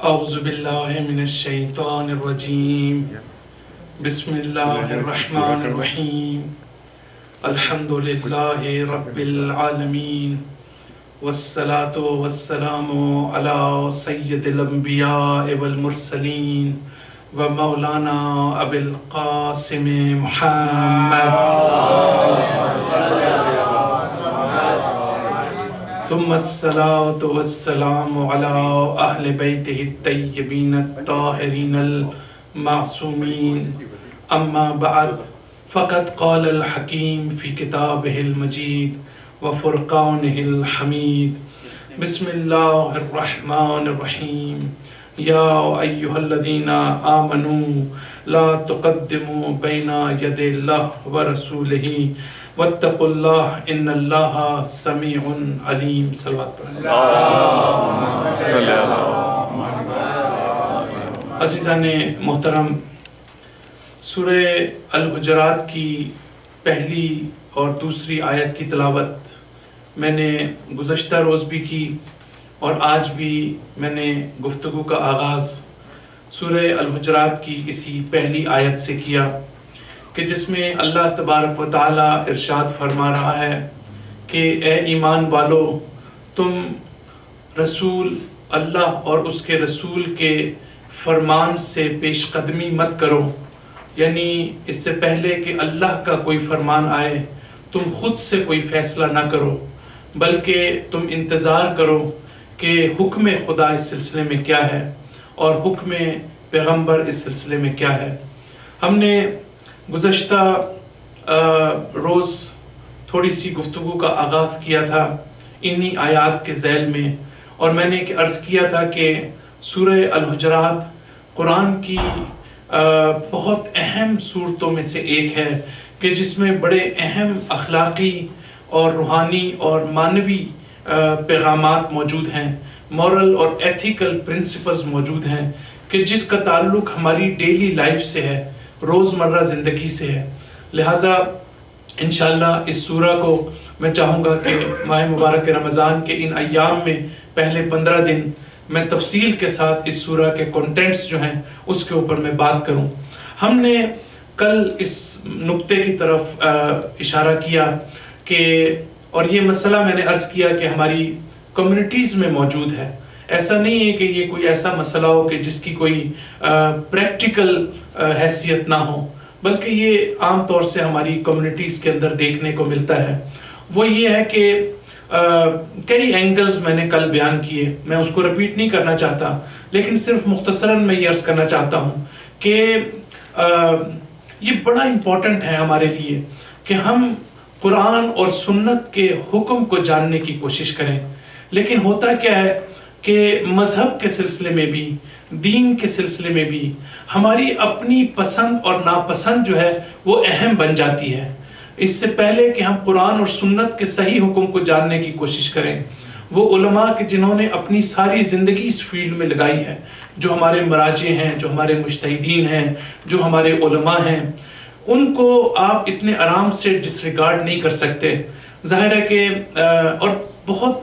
اعوذ باللہ من الشیطان الرجیم بسم اللہ الرحمن الرحیم الحمد للہ رب العالمین والصلاة والسلام علی سید الانبیاء والمرسلین ومولانا ابی القاسم محمد ثم الصلاة والسلام على أهل بيته الطيبين الطاهرين المعصومين أما بعد فقد قال الحكيم في كتابه المجيد وفرقانه الحميد بسم الله الرحمن الرحيم يا أيها الذين آمنوا لا تقدموا بين يدي الله ورسوله واتقوا اللہ ان اللہ سمیع علیم صلوات پر عزیزان محترم، سورہ الحجرات کی پہلی اور دوسری آیت کی تلاوت میں نے گزشتہ روز بھی کی اور آج بھی میں نے گفتگو کا آغاز سورہ الحجرات کی اسی پہلی آیت سے کیا کہ جس میں اللہ تبارک و تعالی ارشاد فرما رہا ہے کہ اے ایمان والو، تم رسول اللہ اور اس کے رسول کے فرمان سے پیش قدمی مت کرو، یعنی اس سے پہلے کہ اللہ کا کوئی فرمان آئے تم خود سے کوئی فیصلہ نہ کرو، بلکہ تم انتظار کرو کہ حکم خدا اس سلسلے میں کیا ہے اور حکم پیغمبر اس سلسلے میں کیا ہے۔ ہم نے گزشتہ روز تھوڑی سی گفتگو کا آغاز کیا تھا انہی آیات کے ذیل میں، اور میں نے عرض کیا تھا کہ سورہ الحجرات قرآن کی بہت اہم صورتوں میں سے ایک ہے کہ جس میں بڑے اہم اخلاقی اور روحانی اور معنوی پیغامات موجود ہیں، مورل اور ایتھیکل پرنسپلز موجود ہیں کہ جس کا تعلق ہماری ڈیلی لائف سے ہے، روزمرہ زندگی سے ہے۔ لہٰذا انشاءاللہ اس سورہ کو میں چاہوں گا کہ ماہ مبارک رمضان کے ان ایام میں پہلے 15 دن میں تفصیل کے ساتھ اس سورہ کے کنٹینٹس جو ہیں اس کے اوپر میں بات کروں۔ ہم نے کل اس نقطے کی طرف اشارہ کیا کہ، اور یہ مسئلہ میں نے عرض کیا کہ ہماری کمیونٹیز میں موجود ہے، ایسا نہیں ہے کہ یہ کوئی ایسا مسئلہ ہو کہ جس کی کوئی پریکٹیکل حیثیت نہ ہو، بلکہ یہ عام طور سے ہماری کمیونٹیز کے اندر دیکھنے کو ملتا ہے۔ وہ یہ ہے کہ کئی اینگلز میں نے کل بیان کیے، میں اس کو رپیٹ نہیں کرنا چاہتا، لیکن صرف مختصراً میں یہ عرض کرنا چاہتا ہوں کہ یہ بڑا امپورٹنٹ ہے ہمارے لیے کہ ہم قرآن اور سنت کے حکم کو جاننے کی کوشش کریں۔ لیکن ہوتا کیا ہے کہ مذہب کے سلسلے میں بھی، دین کے سلسلے میں بھی ہماری اپنی پسند اور ناپسند جو ہے وہ اہم بن جاتی ہے۔ اس سے پہلے کہ ہم قرآن اور سنت کے صحیح حکم کو جاننے کی کوشش کریں، وہ علماء کہ جنہوں نے اپنی ساری زندگی اس فیلڈ میں لگائی ہے، جو ہمارے مراجع ہیں، جو ہمارے مجتہدین ہیں، جو ہمارے علماء ہیں، ان کو آپ اتنے آرام سے ڈسریگارڈ نہیں کر سکتے۔ ظاہر ہے کہ اور بہت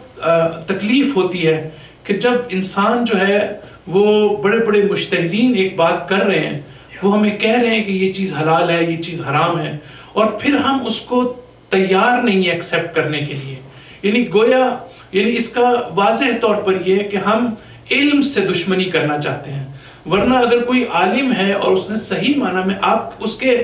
تکلیف ہوتی ہے کہ جب انسان جو ہے وہ بڑے بڑے مجتہدین ایک بات کر رہے ہیں، وہ ہمیں کہہ رہے ہیں کہ یہ چیز حلال ہے، یہ چیز حرام ہے، اور پھر ہم اس کو تیار نہیں ایکسیپٹ کرنے کے لیے، یعنی گویا اس کا واضح طور پر یہ ہے کہ ہم علم سے دشمنی کرنا چاہتے ہیں۔ ورنہ اگر کوئی عالم ہے اور اس نے صحیح معنی میں، آپ اس کے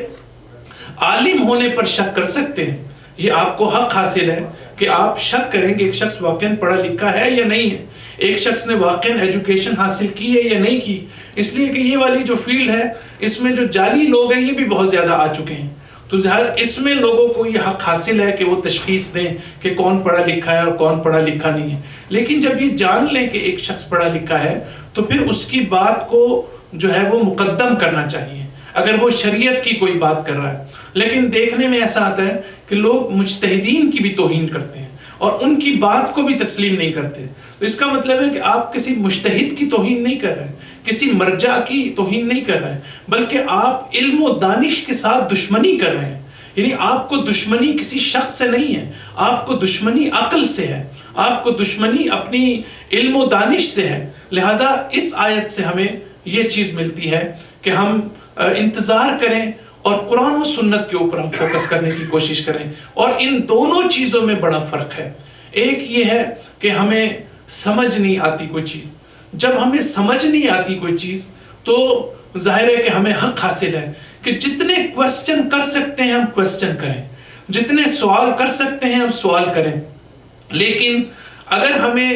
عالم ہونے پر شک کر سکتے ہیں، یہ آپ کو حق حاصل ہے کہ آپ شک کریں کہ ایک شخص واقعاً پڑھا لکھا ہے یا نہیں ہے، ایک شخص نے واقعاً ایجوکیشن حاصل کی ہے یا نہیں کی، اس لیے کہ یہ والی جو فیلڈ ہے اس میں جو جعلی لوگ ہیں یہ بھی بہت زیادہ آ چکے ہیں، تو ظاہر اس میں لوگوں کو یہ حق حاصل ہے کہ وہ تشخیص دیں کہ کون پڑھا لکھا ہے اور کون پڑھا لکھا نہیں ہے۔ لیکن جب یہ جان لیں کہ ایک شخص پڑھا لکھا ہے تو پھر اس کی بات کو جو ہے وہ مقدم کرنا چاہیے اگر وہ شریعت کی کوئی بات کر رہا ہے۔ لیکن دیکھنے میں ایسا آتا ہے کہ لوگ مجتہدین کی بھی توہین کرتے ہیں اور ان کی بات کو بھی تسلیم نہیں کرتے، تو اس کا مطلب ہے کہ آپ کسی مجتہد کی توہین نہیں کر رہے ہیں، کسی مرجع کی توہین نہیں کر رہے ہیں، بلکہ آپ علم و دانش کے ساتھ دشمنی کر رہے ہیں۔ یعنی آپ کو دشمنی کسی شخص سے نہیں ہے، آپ کو دشمنی عقل سے ہے، آپ کو دشمنی اپنی علم و دانش سے ہے. لہٰذا اس آیت سے ہمیں یہ چیز ملتی ہے کہ ہم انتظار کریں اور قرآن و سنت کے اوپر ہم فوکس کرنے کی کوشش کریں. اور ان دونوں چیزوں میں بڑا فرق ہے. ایک یہ ہے کہ ہمیں سمجھ نہیں آتی کوئی چیز. جب ہمیں سمجھ نہیں آتی کوئی چیز تو ظاہر ہے کہ ہمیں حق حاصل ہے کہ جتنے کوسچن کر سکتے ہیں ہم کوسچن کریں, جتنے سوال کر سکتے ہیں ہم سوال کریں. لیکن اگر ہمیں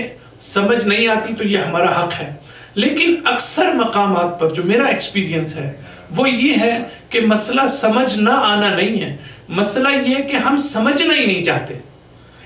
سمجھ نہیں آتی تو یہ ہمارا حق ہے. لیکن اکثر مقامات پر جو میرا ایکسپیرینس ہے وہ یہ ہے کہ مسئلہ سمجھ نہ آنا نہیں ہے, مسئلہ یہ ہے کہ ہم سمجھنا ہی نہیں چاہتے.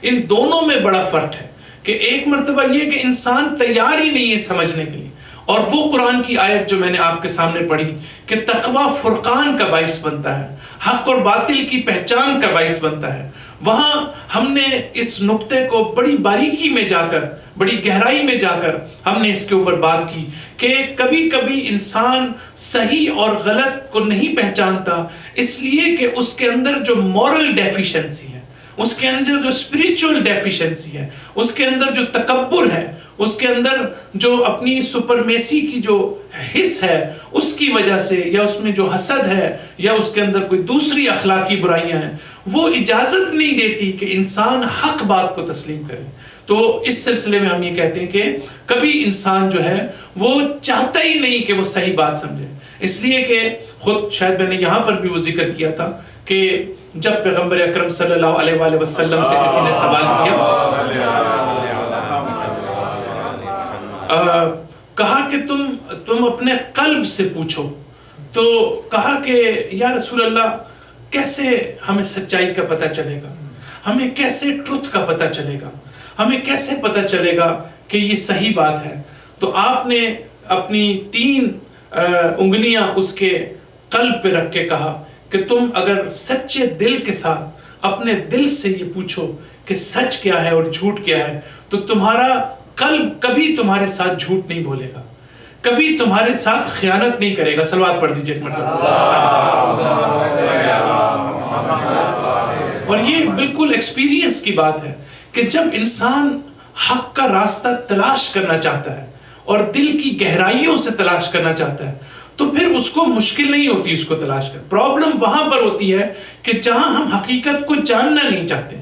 ان دونوں میں بڑا فرق ہے کہ ایک مرتبہ یہ کہ انسان تیار ہی نہیں ہے سمجھنے کے لیے, اور وہ قرآن کی آیت جو میں نے آپ کے سامنے پڑھی کہ تقوی فرقان کا باعث بنتا ہے, حق اور باطل کی پہچان کا باعث بنتا ہے, وہاں ہم نے اس نقطے کو بڑی باریکی میں جا کر, بڑی گہرائی میں جا کر ہم نے اس کے اوپر بات کی کہ کبھی کبھی انسان صحیح اور غلط کو نہیں پہچانتا اس لیے کہ اس کے اندر جو مورل ڈیفیشنسی ہے, اس کے اندر جو اسپریچول ڈیفیشنسی ہے, اس کے اندر جو تکبر ہے, اس کے اندر جو اپنی سپرمیسی کی جو حص ہے اس کی وجہ سے, یا اس میں جو حسد ہے, یا اس کے اندر کوئی دوسری اخلاقی برائیاں ہیں, وہ اجازت نہیں دیتی کہ انسان حق بات کو تسلیم کرے. تو اس سلسلے میں ہم یہ کہتے ہیں کہ کبھی انسان جو ہے وہ چاہتا ہی نہیں کہ وہ صحیح بات سمجھے, اس لیے کہ خود شاید میں نے یہاں پر بھی وہ ذکر کیا تھا کہ جب پیغمبر اکرم صلی اللہ علیہ وآلہ وسلم سے کسی نے سوال کیا, کہا کہ تم اپنے قلب سے پوچھو, تو کہا کہ یا رسول اللہ کیسے ہمیں سچائی کا پتہ چلے گا, ہمیں کیسے ٹروتھ کا پتہ چلے گا, ہمیں کیسے پتہ چلے گا کہ یہ صحیح بات ہے. تو آپ نے اپنی 3 انگلیاں اس کے قلب پہ رکھ کے کہا کہ تم اگر سچے دل کے ساتھ اپنے دل سے یہ پوچھو کہ سچ کیا ہے اور جھوٹ کیا ہے, تو تمہارا قلب کبھی تمہارے ساتھ جھوٹ نہیں بولے گا, کبھی تمہارے ساتھ خیانت نہیں کرے گا. صلوات پڑھ دیجئے ایک مرتبہ. اور یہ بالکل ایکسپیرینس کی بات ہے کہ جب انسان حق کا راستہ تلاش کرنا چاہتا ہے اور دل کی گہرائیوں سے تلاش کرنا چاہتا ہے تو پھر اس کو مشکل نہیں ہوتی اس کو تلاش کرنا. پرابلم وہاں پر ہوتی ہے کہ جہاں ہم حقیقت کو جاننا نہیں چاہتے,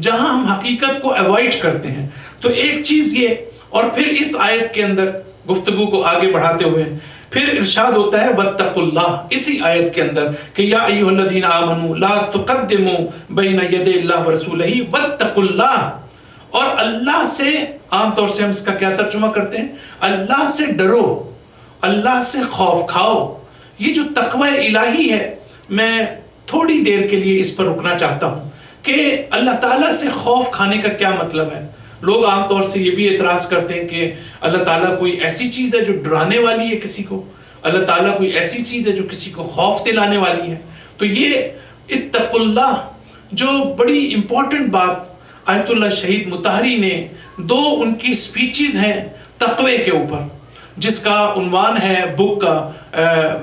جہاں ہم حقیقت کو ایوائڈ کرتے ہیں. تو ایک چیز یہ, اور پھر اس آیت کے اندر گفتگو کو آگے بڑھاتے ہوئے پھر ارشاد ہوتا ہے واتقوا اللہ, اسی آیت کے اندر کہ یا ایھا الذین آمنوا لا تقدموا بین یدی اللہ ورسولہ واتقوا اللہ. اور اللہ سے, عام طور سے ہم اس کا کیا ترجمہ کرتے ہیں, اللہ سے ڈرو, اللہ سے خوف کھاؤ. یہ جو تقوی الہی ہے, میں تھوڑی دیر کے لیے اس پر رکنا چاہتا ہوں کہ اللہ تعالیٰ سے خوف کھانے کا کیا مطلب ہے. لوگ عام طور سے یہ بھی اعتراض کرتے ہیں کہ اللہ تعالیٰ کوئی ایسی چیز ہے جو ڈرانے والی ہے کسی کو, اللہ تعالیٰ کوئی ایسی چیز ہے جو کسی کو خوف دلانے والی ہے. تو یہ اتقوا اللہ جو بڑی امپورٹنٹ بات آیت اللہ شہید مطہری نے 2 ان کی سپیچز ہیں تقوی کے اوپر, جس کا عنوان ہے بک کا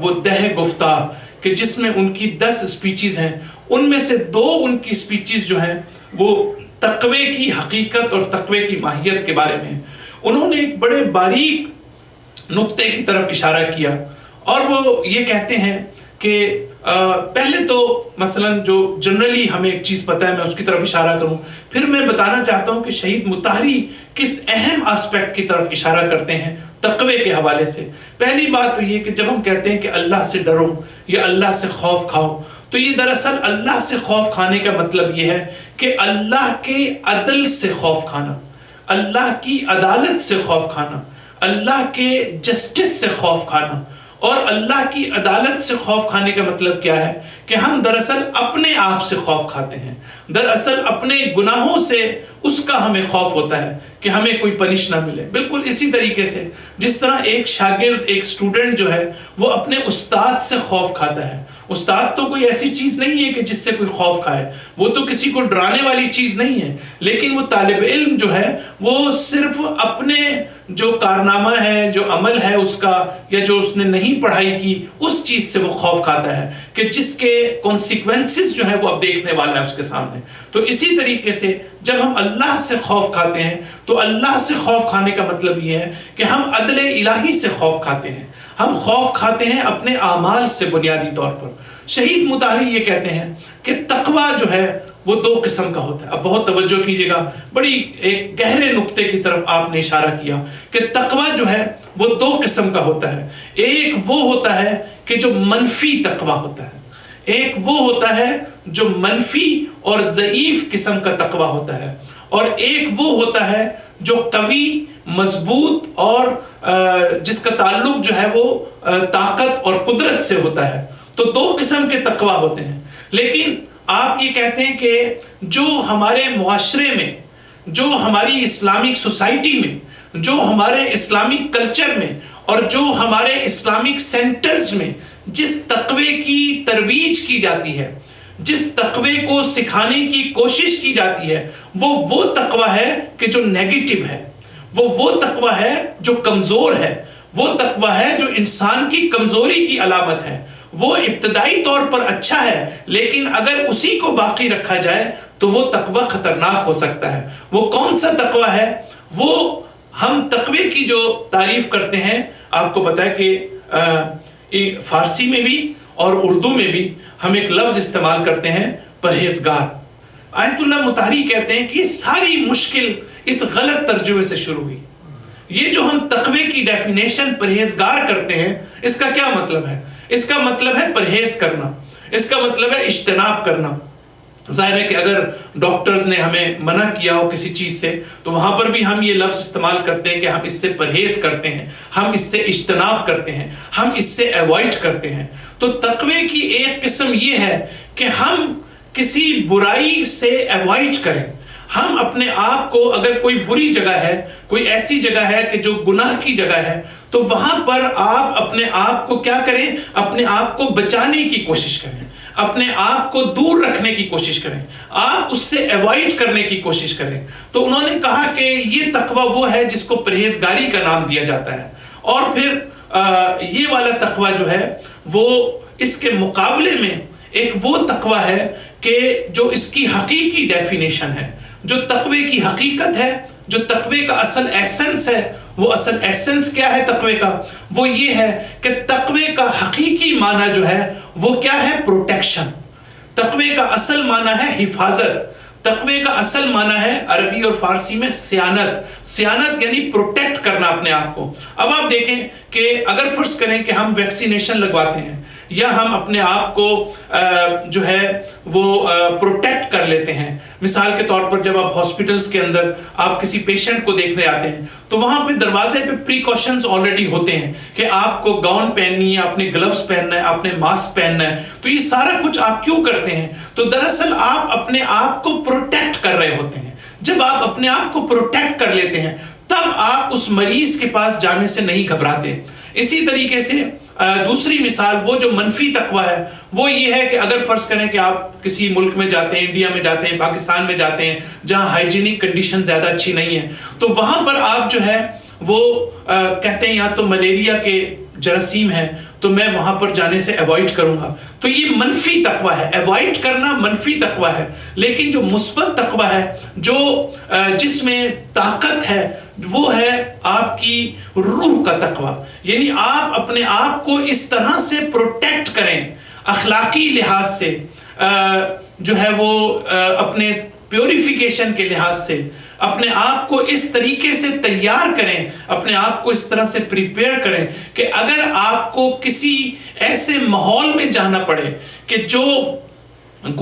وہ دہ گفتار, کہ جس میں ان کی 10 سپیچز ہیں. ان میں سے 2 ان کی سپیچز جو ہیں وہ تقوی کی حقیقت اور تقوی کی ماہیت کے بارے میں. انہوں نے ایک بڑے باریک نقطے کی طرف اشارہ کیا, اور وہ یہ کہتے ہیں کہ پہلے تو مثلا جو جنرلی ہمیں ایک چیز پتہ ہے, میں اس کی طرف اشارہ کروں, پھر میں بتانا چاہتا ہوں کہ شہید مطہری کس اہم آسپیکٹ کی طرف اشارہ کرتے ہیں تقوی کے حوالے سے. پہلی بات تو یہ کہ جب ہم کہتے ہیں کہ اللہ سے ڈرو یا اللہ سے خوف کھاؤ, تو یہ دراصل اللہ سے خوف کھانے کا مطلب یہ ہے کہ اللہ کے عدل سے خوف کھانا, اللہ کی عدالت سے خوف کھانا, اللہ کے جسٹس سے خوف کھانا. اور اللہ کی عدالت سے خوف کھانے کا مطلب کیا ہے کہ ہم دراصل اپنے آپ سے خوف کھاتے ہیں, دراصل اپنے گناہوں سے اس کا ہمیں خوف ہوتا ہے کہ ہمیں کوئی پنش نہ ملے. بالکل اسی طریقے سے جس طرح ایک شاگرد, ایک اسٹوڈنٹ جو ہے وہ اپنے استاد سے خوف کھاتا ہے, استاد تو کوئی ایسی چیز نہیں ہے کہ جس سے کوئی خوف کھائے، وہ تو کسی کو ڈرانے والی چیز نہیں ہے، لیکن وہ طالب علم جو ہے وہ صرف اپنے جو کارنامہ ہے، جو عمل ہے اس کا، یا جو اس نے نہیں پڑھائی کی اس چیز سے وہ خوف کھاتا ہے کہ جس کے کانسیکوینسز جو ہے وہ اب دیکھنے والا ہے اس کے سامنے۔ تو اسی طریقے سے جب ہم اللہ سے خوف کھاتے ہیں تو اللہ سے خوف کھانے کا مطلب یہ ہے کہ ہم عدل الہی سے خوف کھاتے ہیں، ہم خوف کھاتے ہیں اپنے اعمال سے بنیادی طور پر۔ شہید مطہری یہ کہتے ہیں کہ تقوی جو ہے وہ دو قسم کا ہوتا ہے۔ اب بہت توجہ کیجئے گا، بڑی ایک گہرے نقطے کی طرف آپ نے اشارہ کیا کہ تقوی جو ہے وہ دو قسم کا ہوتا ہے۔ ایک وہ ہوتا ہے کہ جو منفی تقوی ہوتا ہے، ایک وہ ہوتا ہے جو منفی اور ضعیف قسم کا تقوی ہوتا ہے، اور ایک وہ ہوتا ہے جو قوی، مضبوط اور جس کا تعلق جو ہے وہ طاقت اور قدرت سے ہوتا ہے۔ تو دو قسم کے تقوی ہوتے ہیں، لیکن آپ یہ کہتے ہیں کہ جو ہمارے معاشرے میں، جو ہماری اسلامک سوسائٹی میں، جو ہمارے اسلامک کلچر میں اور جو ہمارے اسلامک سینٹرز میں جس تقوی کی ترویج کی جاتی ہے، جس تقوی کو سکھانے کی کوشش کی جاتی ہے، وہ تقوی ہے کہ جو نیگیٹو ہے، وہ تقوی ہے جو کمزور ہے، وہ تقوی ہے جو انسان کی کمزوری کی علامت ہے۔ وہ ابتدائی طور پر اچھا ہے، لیکن اگر اسی کو باقی رکھا جائے تو وہ تقوی خطرناک ہو سکتا ہے۔ وہ کون سا تقوی ہے؟ وہ ہم تقوی کی جو تعریف کرتے ہیں، آپ کو پتا ہے کہ فارسی میں بھی اور اردو میں بھی ہم ایک لفظ استعمال کرتے ہیں، پرہیزگار۔ آیت اللہ مطہری کہتے ہیں کہ یہ ساری مشکل اس غلط ترجمے سے شروع ہوئی۔ یہ جو ہم تقوی کی ڈیفینیشن پرہیزگار کرتے ہیں، اس کا کیا مطلب ہے؟ اس کا مطلب ہے پرہیز کرنا، اس کا مطلب ہے اجتناب کرنا۔ ظاہر ہے کہ اگر ڈاکٹرز نے ہمیں منع کیا ہو کسی چیز سے تو وہاں پر بھی ہم یہ لفظ استعمال کرتے ہیں کہ ہم اس سے پرہیز کرتے ہیں، ہم اس سے اجتناب کرتے ہیں، ہم اس سے ایوائڈ کرتے ہیں۔ تو تقوی کی ایک قسم یہ ہے کہ ہم کسی برائی سے ایوائڈ کریں، ہم اپنے آپ کو، اگر کوئی بری جگہ ہے، کوئی ایسی جگہ ہے کہ جو گناہ کی جگہ ہے، تو وہاں پر آپ اپنے آپ کو کیا کریں؟ اپنے آپ کو بچانے کی کوشش کریں، اپنے آپ کو دور رکھنے کی کوشش کریں، آپ اس سے ایوائڈ کرنے کی کوشش کریں۔ تو انہوں نے کہا کہ یہ تقوی وہ ہے جس کو پرہیزگاری کا نام دیا جاتا ہے۔ اور پھر یہ والا تقوی جو ہے وہ اس کے مقابلے میں ایک وہ تقوی ہے کہ جو اس کی حقیقی ڈیفینیشن ہے، جو تقوی کی حقیقت ہے، جو تقوی کا اصل ایسنس ہے۔ وہ اصل ایسنس کیا ہے تقوی کا؟ وہ یہ ہے کہ تقوی کا حقیقی معنی جو ہے وہ کیا ہے؟ پروٹیکشن۔ تقوی کا اصل معنی ہے حفاظت۔ تقوی کا اصل معنی ہے عربی اور فارسی میں سیانت۔ سیانت یعنی پروٹیکٹ کرنا اپنے آپ کو۔ اب آپ دیکھیں کہ اگر فرض کریں کہ ہم ویکسینیشن لگواتے ہیں یا ہم اپنے آپ کو جو ہے وہ پروٹیکٹ کر لیتے ہیں، مثال کے طور پر جب آپ ہاسپٹلز کے اندر آپ کسی پیشنٹ کو دیکھنے آتے ہیں تو وہاں پہ دروازے پہ پریکاشنز آلریڈی ہوتے ہیں کہ آپ کو گاؤن پہننی ہے، آپ نے گلوز پہننا ہے، آپ نے ماسک پہننا ہے۔ تو یہ سارا کچھ آپ کیوں کرتے ہیں؟ تو دراصل آپ اپنے آپ کو پروٹیکٹ کر رہے ہوتے ہیں۔ جب آپ اپنے آپ کو پروٹیکٹ کر لیتے ہیں تب آپ اس مریض کے پاس جانے سے نہیں گھبراتے۔ اسی طریقے سے دوسری مثال وہ جو منفی تقوی ہے وہ یہ ہے کہ اگر فرض کریں کہ آپ کسی ملک میں جاتے ہیں، انڈیا میں جاتے ہیں، پاکستان میں جاتے ہیں جہاں ہائیجینک کنڈیشن زیادہ اچھی نہیں ہے، تو وہاں پر آپ جو ہے وہ کہتے ہیں یا تو ملیریا کے جراثیم ہے تو میں وہاں پر جانے سے ایوائڈ کروں گا۔ تو یہ منفی تقوی ہے، ایوائڈ کرنا منفی تقوی ہے۔ لیکن جو مثبت تقوی ہے، جو جس میں طاقت ہے، وہ ہے آپ کی روح کا تقوی۔ یعنی آپ اپنے آپ کو اس طرح سے پروٹیکٹ کریں، اخلاقی لحاظ سے جو ہے وہ اپنے پیوریفیکیشن کے لحاظ سے اپنے آپ کو اس طریقے سے تیار کریں، اپنے آپ کو اس طرح سے پریپیئر کریں کہ اگر آپ کو کسی ایسے ماحول میں جانا پڑے کہ جو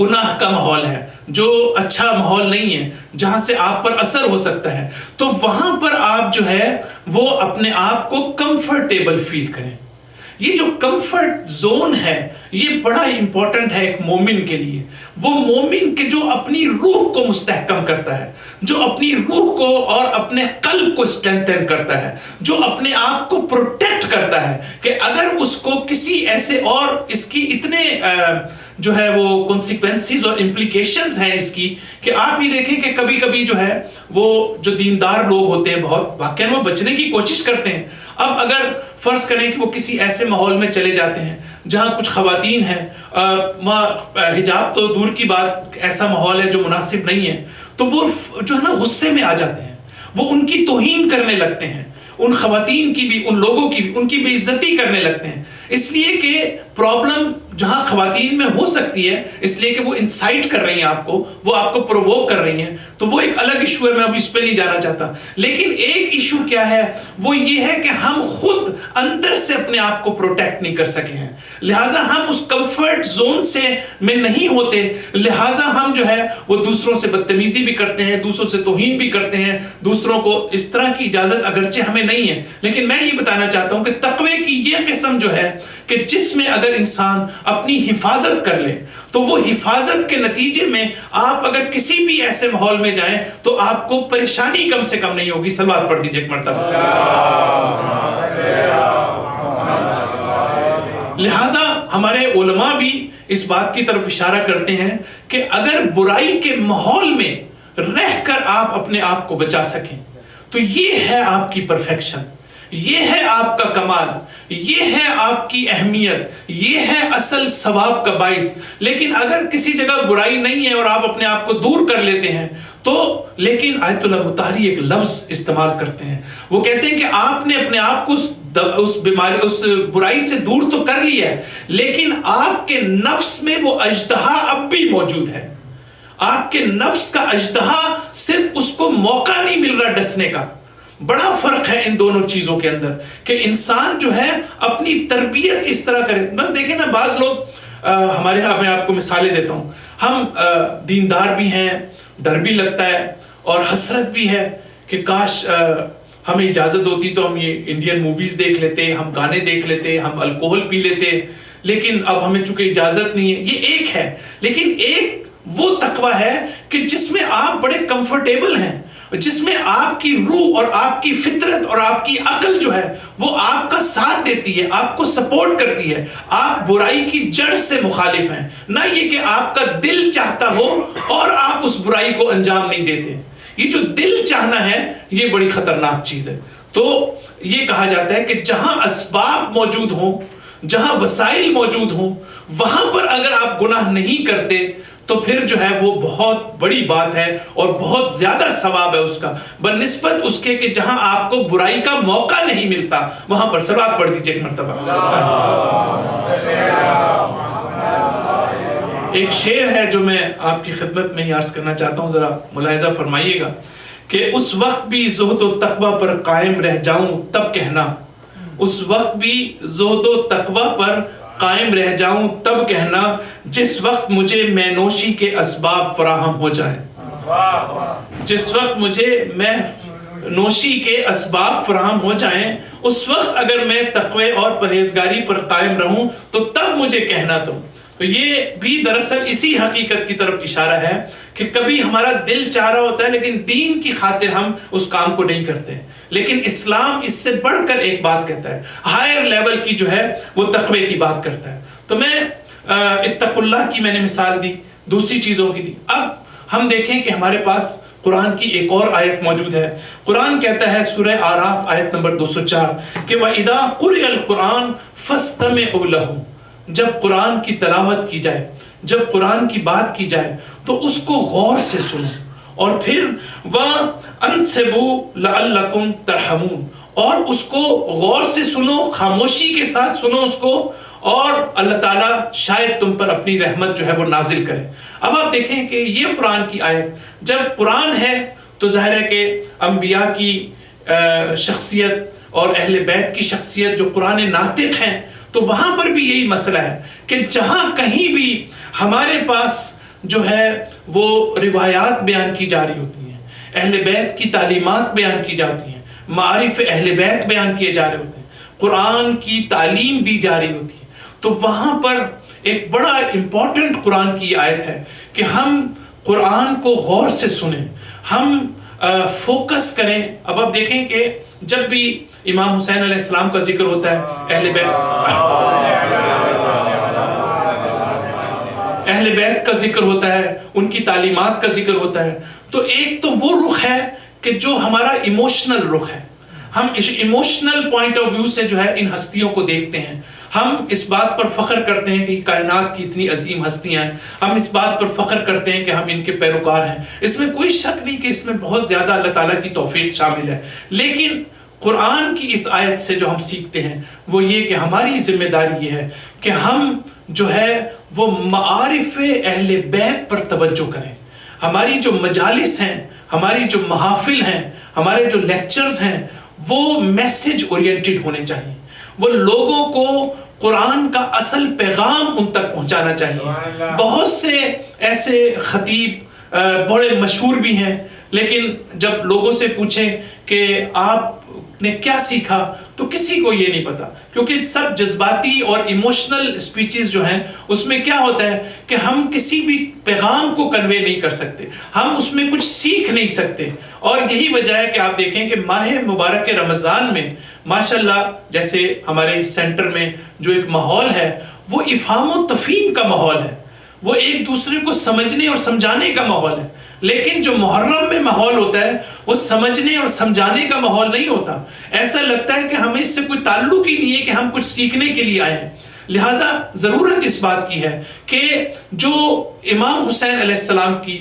گناہ کا ماحول ہے، جو اچھا ماحول نہیں ہے، جہاں سے آپ پر اثر ہو سکتا ہے، تو وہاں پر آپ جو ہے وہ اپنے آپ کو کمفرٹیبل فیل کریں۔ یہ جو کمفرٹ زون ہے یہ بڑا امپورٹنٹ ہے ایک مومن کے لیے۔ وہ مومن کے جو اپنی روح کو مستحکم کرتا ہے، جو اپنی روح کو اور اپنے قلب کو اسٹرینتھن کرتا ہے، جو اپنے آپ کو پروٹیکٹ کرتا ہے کہ اگر اس کو کسی ایسے، اور اس کی اتنے جو ہے وہ کانسیکوینسز اور امپلیکیشنز ہیں اس کی، کہ آپ یہ دیکھیں کہ کبھی کبھی جو ہے وہ جو دیندار لوگ ہوتے ہیں بہت واقعاً وہ بچنے کی کوشش کرتے ہیں. اب اگر فرض کریں کہ وہ کسی ایسے ماحول میں چلے جاتے ہیں جہاں کچھ خواتین ہیں، حجاب تو دور کی بات، ایسا ماحول ہے جو مناسب نہیں ہے، تو وہ جو ہے نا غصے میں آ جاتے ہیں، وہ ان کی توہین کرنے لگتے ہیں، ان خواتین کی بھی، ان لوگوں کی بھی، ان کی بے عزتی کرنے لگتے ہیں. اس لیے کہ پرابلم جہاں خواتین میں ہو سکتی ہے، اس لیے کہ وہ انسائٹ کر رہی ہیں آپ کو، وہ آپ کو پرووک کر رہی ہیں، تو وہ ایک الگ ایشو ہے، میں ابھی اس پہ نہیں جانا چاہتا. لیکن ایک ایشو کیا ہے، وہ یہ ہے کہ ہم خود اندر سے اپنے آپ کو پروٹیکٹ نہیں کر سکے ہیں، لہٰذا ہم اس کمفرٹ زون سے میں نہیں ہوتے، لہٰذا ہم جو ہے وہ دوسروں سے بدتمیزی بھی کرتے ہیں، دوسروں سے توہین بھی کرتے ہیں، دوسروں کو اس طرح کی اجازت اگرچہ ہمیں نہیں ہے. لیکن میں یہ بتانا چاہتا ہوں کہ تقوی کی یہ قسم جو ہے کہ جس میں اگر انسان اپنی حفاظت کر لے، تو وہ حفاظت کے نتیجے میں آپ اگر کسی بھی ایسے ماحول میں جائیں تو آپ کو پریشانی کم سے کم نہیں ہوگی. صلوات پڑھ دیجئے ایک مرتبہ. لہٰذا ہمارے علماء بھی اس بات کی طرف اشارہ کرتے ہیں کہ اگر برائی کے ماحول میں رہ کر آپ اپنے آپ کو بچا سکیں تو یہ ہے آپ کی پرفیکشن، یہ ہے آپ کا کمال، یہ ہے آپ کی اہمیت، یہ ہے اصل ثواب کا باعث. لیکن اگر کسی جگہ برائی نہیں ہے اور آپ اپنے آپ کو دور کر لیتے ہیں تو، لیکن آیت اللہ مطہری ایک لفظ استعمال کرتے ہیں، وہ کہتے ہیں کہ آپ نے اپنے آپ کو اس بیماری، اس برائی سے دور تو کر لیا ہے، لیکن آپ کے نفس میں وہ اژدہا اب بھی موجود ہے. آپ کے نفس کا اژدہا صرف اس کو موقع نہیں مل رہا ڈسنے کا. بڑا فرق ہے ان دونوں چیزوں کے اندر کہ انسان جو ہے اپنی تربیت اس طرح کرے. بس دیکھیں نا، بعض لوگ ہمارے یہاں، میں آپ کو مثالیں دیتا ہوں، ہم دیندار بھی ہیں، ڈر بھی لگتا ہے اور حسرت بھی ہے کہ کاش ہمیں اجازت ہوتی تو ہم یہ انڈین موویز دیکھ لیتے، ہم گانے دیکھ لیتے، ہم الکوہل پی لیتے، لیکن اب ہمیں چونکہ اجازت نہیں ہے. یہ ایک ہے. لیکن ایک وہ تقویٰ ہے کہ جس میں آپ بڑے کمفرٹیبل ہیں، جس میں آپ کی روح اور آپ کی فطرت اور آپ کی عقل جو ہے وہ آپ کا ساتھ دیتی ہے، آپ کو سپورٹ کرتی ہے، آپ برائی کی جڑ سے مخالف ہیں، نہ یہ کہ آپ کا دل چاہتا ہو اور آپ اس برائی کو انجام نہیں دیتے. یہ جو دل چاہنا ہے یہ بڑی خطرناک چیز ہے. تو یہ کہا جاتا ہے کہ جہاں اسباب موجود ہوں، جہاں وسائل موجود ہوں، وہاں پر اگر آپ گناہ نہیں کرتے تو پھر جو ہے وہ بہت بڑی بات ہے اور بہت زیادہ ثواب ہے اس کا، بنسبت اس کے کہ جہاں آپ کو برائی کا موقع نہیں ملتا وہاں پر. صلوات پڑھ دیجئے ایک مرتبہ. ایک شعر ہے جو میں آپ کی خدمت میں ہی عرض کرنا چاہتا ہوں، ذرا ملاحظہ فرمائیے گا کہ اس وقت بھی زہد و تقوی پر قائم رہ جاؤں تب کہنا، اس وقت بھی زہد و تقوی پر قائم رہ جاؤں تب کہنا، جس وقت مجھے میں نوشی کے اسباب فراہم ہو جائیں. جس وقت مجھے میں نوشی کے اسباب فراہم ہو جائیں، اس وقت اگر میں تقوی اور پرہیزگاری پر قائم رہوں تو تب مجھے کہنا تم. تو یہ بھی دراصل اسی حقیقت کی طرف اشارہ ہے کہ کبھی ہمارا دل چاہ رہا ہوتا ہے لیکن دین کی خاطر ہم اس کام کو نہیں کرتے ہیں. لیکن اسلام اس سے بڑھ کر ایک بات کہتا ہے، ہائر لیول کی جو ہے وہ تقوی کی بات کرتا ہے. تو میں اتقوا اللہ کی میں نے مثال دی، دوسری چیزوں کی دی. اب ہم دیکھیں کہ ہمارے پاس قرآن کی ایک اور آیت موجود ہے. قرآن کہتا ہے سورہ آراف آیت نمبر 204 کہ وَإِذَا قُرِئَ الْقُرْآنُ فَاسْتَمِعُوا لَهُ. جب قرآن کی تلاوت کی جائے، جب قرآن کی بات کی جائے تو اس کو غور سے سنو، اور پھر وَأَنصِبُوا لَعَلَّكُمْ تَرْحَمُونَ، اور اس کو غور سے سنو، خاموشی کے ساتھ سنو اس کو، اور اللہ تعالیٰ شاید تم پر اپنی رحمت جو ہے وہ نازل کرے. اب آپ دیکھیں کہ یہ قرآن کی آیت، جب قرآن ہے تو ظاہر ہے کہ انبیاء کی شخصیت اور اہل بیت کی شخصیت جو قرآن ناطق ہیں، تو وہاں پر بھی یہی مسئلہ ہے کہ جہاں کہیں بھی ہمارے پاس جو ہے وہ روایات بیان کی جا رہی ہوتی ہیں، اہل بیت کی تعلیمات بیان کی جاتی ہیں، معارف اہل بیت بیان کیے جا رہے ہوتے ہیں، قرآن کی تعلیم دی جا رہی ہوتی ہے، تو وہاں پر ایک بڑا امپورٹنٹ قرآن کی آیت ہے کہ ہم قرآن کو غور سے سنیں، ہم فوکس کریں. اب آپ دیکھیں کہ جب بھی امام حسین علیہ السلام کا ذکر ہوتا ہے، اہل بیت کا ذکر ہوتا ہے، ان کی تعلیمات کا ذکر ہوتا ہے، تو ایک تو وہ رخ ہے کہ جو ہمارا ایموشنل رخ ہے. ہم ایموشنل پوائنٹ آف ویو سے جو ہے ان ہستیوں کو دیکھتے ہیں. ہم اس بات پر فخر کرتے ہیں کہ کائنات کی اتنی عظیم ہستیاں ہیں. ہم اس بات پر فخر کرتے ہیں کہ ہم ان کے پیروکار ہیں. اس میں کوئی شک نہیں کہ اس میں بہت زیادہ اللہ تعالیٰ کی توفیق شامل ہے. لیکن قرآن کی اس آیت سے جو ہم سیکھتے ہیں وہ یہ کہ ہماری ذمہ داری یہ ہے کہ ہم جو ہے وہ معارف اہل بیت پر توجہ کریں. ہماری جو مجالس ہیں، ہماری جو محافل ہیں، ہمارے جو لیکچرز ہیں، وہ میسج اورینٹڈ ہونے چاہیے. وہ لوگوں کو قرآن کا اصل پیغام ان تک پہنچانا چاہیے. بہت سے ایسے خطیب بڑے مشہور بھی ہیں، لیکن جب لوگوں سے پوچھیں کہ آپ نے کیا سیکھا تو کسی کو یہ نہیں پتا، کیونکہ سب جذباتی اور ایموشنل سپیچز جو ہیں اس میں کیا ہوتا ہے کہ ہم کسی بھی پیغام کو کنوے نہیں کر سکتے، ہم اس میں کچھ سیکھ نہیں سکتے. اور یہی وجہ ہے کہ آپ دیکھیں کہ ماہ مبارک رمضان میں ماشاءاللہ جیسے ہمارے سینٹر میں جو ایک ماحول ہے وہ افہام و تفہیم کا ماحول ہے، وہ ایک دوسرے کو سمجھنے اور سمجھانے کا ماحول ہے. لیکن جو محرم میں ماحول ہوتا ہے وہ سمجھنے اور سمجھانے کا ماحول نہیں ہوتا. ایسا لگتا ہے کہ ہمیں اس سے کوئی تعلق ہی نہیں ہے کہ ہم کچھ سیکھنے کے لیے آئے ہیں. لہٰذا ضرورت اس بات کی ہے کہ جو امام حسین علیہ السلام کی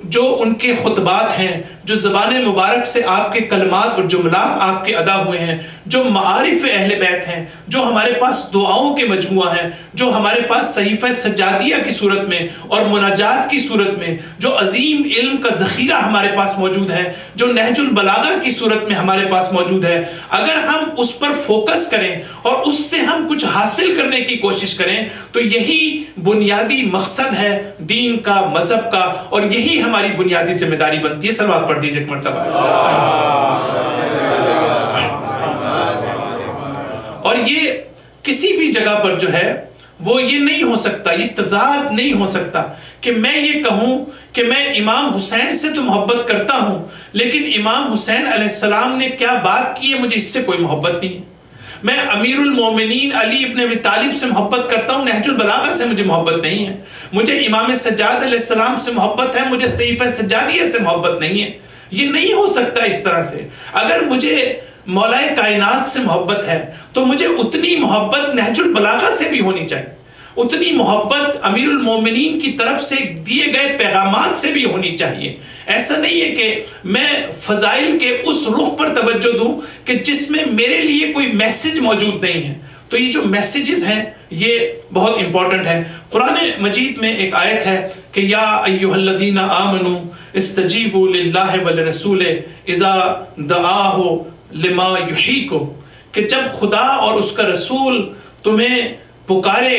جو ان کے خطبات ہیں، جو زبان مبارک سے آپ کے کلمات اور جملات آپ کے ادا ہوئے ہیں، جو معارف اہل بیت ہیں، جو ہمارے پاس دعاؤں کے مجموعہ ہیں، جو ہمارے پاس صحیفہ سجادیہ کی صورت میں اور مناجات کی صورت میں جو عظیم علم کا ذخیرہ ہمارے پاس موجود ہے، جو نہج البلاغہ کی صورت میں ہمارے پاس موجود ہے، اگر ہم اس پر فوکس کریں اور اس سے ہم کچھ حاصل کرنے کی کوشش کریں تو یہی بنیادی مقصد ہے دین کا، مذہب کا، اور یہی ہماری بنیادی ذمہ داری بنتی ہے. صلوات پڑھ دیجئے ایک مرتبہ. اور یہ کسی بھی جگہ پر جو ہے وہ یہ نہیں ہو سکتا، یہ تضاد نہیں ہو سکتا کہ میں یہ کہوں کہ میں امام حسین سے تو محبت کرتا ہوں، لیکن امام حسین علیہ السلام نے کیا بات کی ہے مجھے اس سے کوئی محبت نہیں. میں امیر المومنین علی ابن ابی طالب سے محبت کرتا ہوں، نہج البلاغہ سے مجھے محبت نہیں ہے. مجھے امام سجاد علیہ السلام سے محبت ہے، مجھے صحیفہ سجادیہ سے محبت نہیں ہے. یہ نہیں ہو سکتا اس طرح سے. اگر مجھے مولا کائنات سے محبت ہے تو مجھے اتنی محبت نہج البلاغہ سے بھی ہونی چاہیے، اتنی محبت امیر المومنین کی طرف سے دیے گئے پیغامات سے بھی ہونی چاہیے. ایسا نہیں ہے کہ میں فضائل کے اس رخ پر توجہ دوں کہ جس میں میرے لیے کوئی میسج موجود نہیں ہے. تو یہ جو میسیجز ہیں یہ بہت امپورٹنٹ ہے. قرآن مجید میں ایک آیت ہے کہ یا ایھا الذین آمنوا استجیبوا للہ ولرسول اذا دعاہ لما یحییکم، کہ جب خدا اور اس کا رسول تمہیں پکارے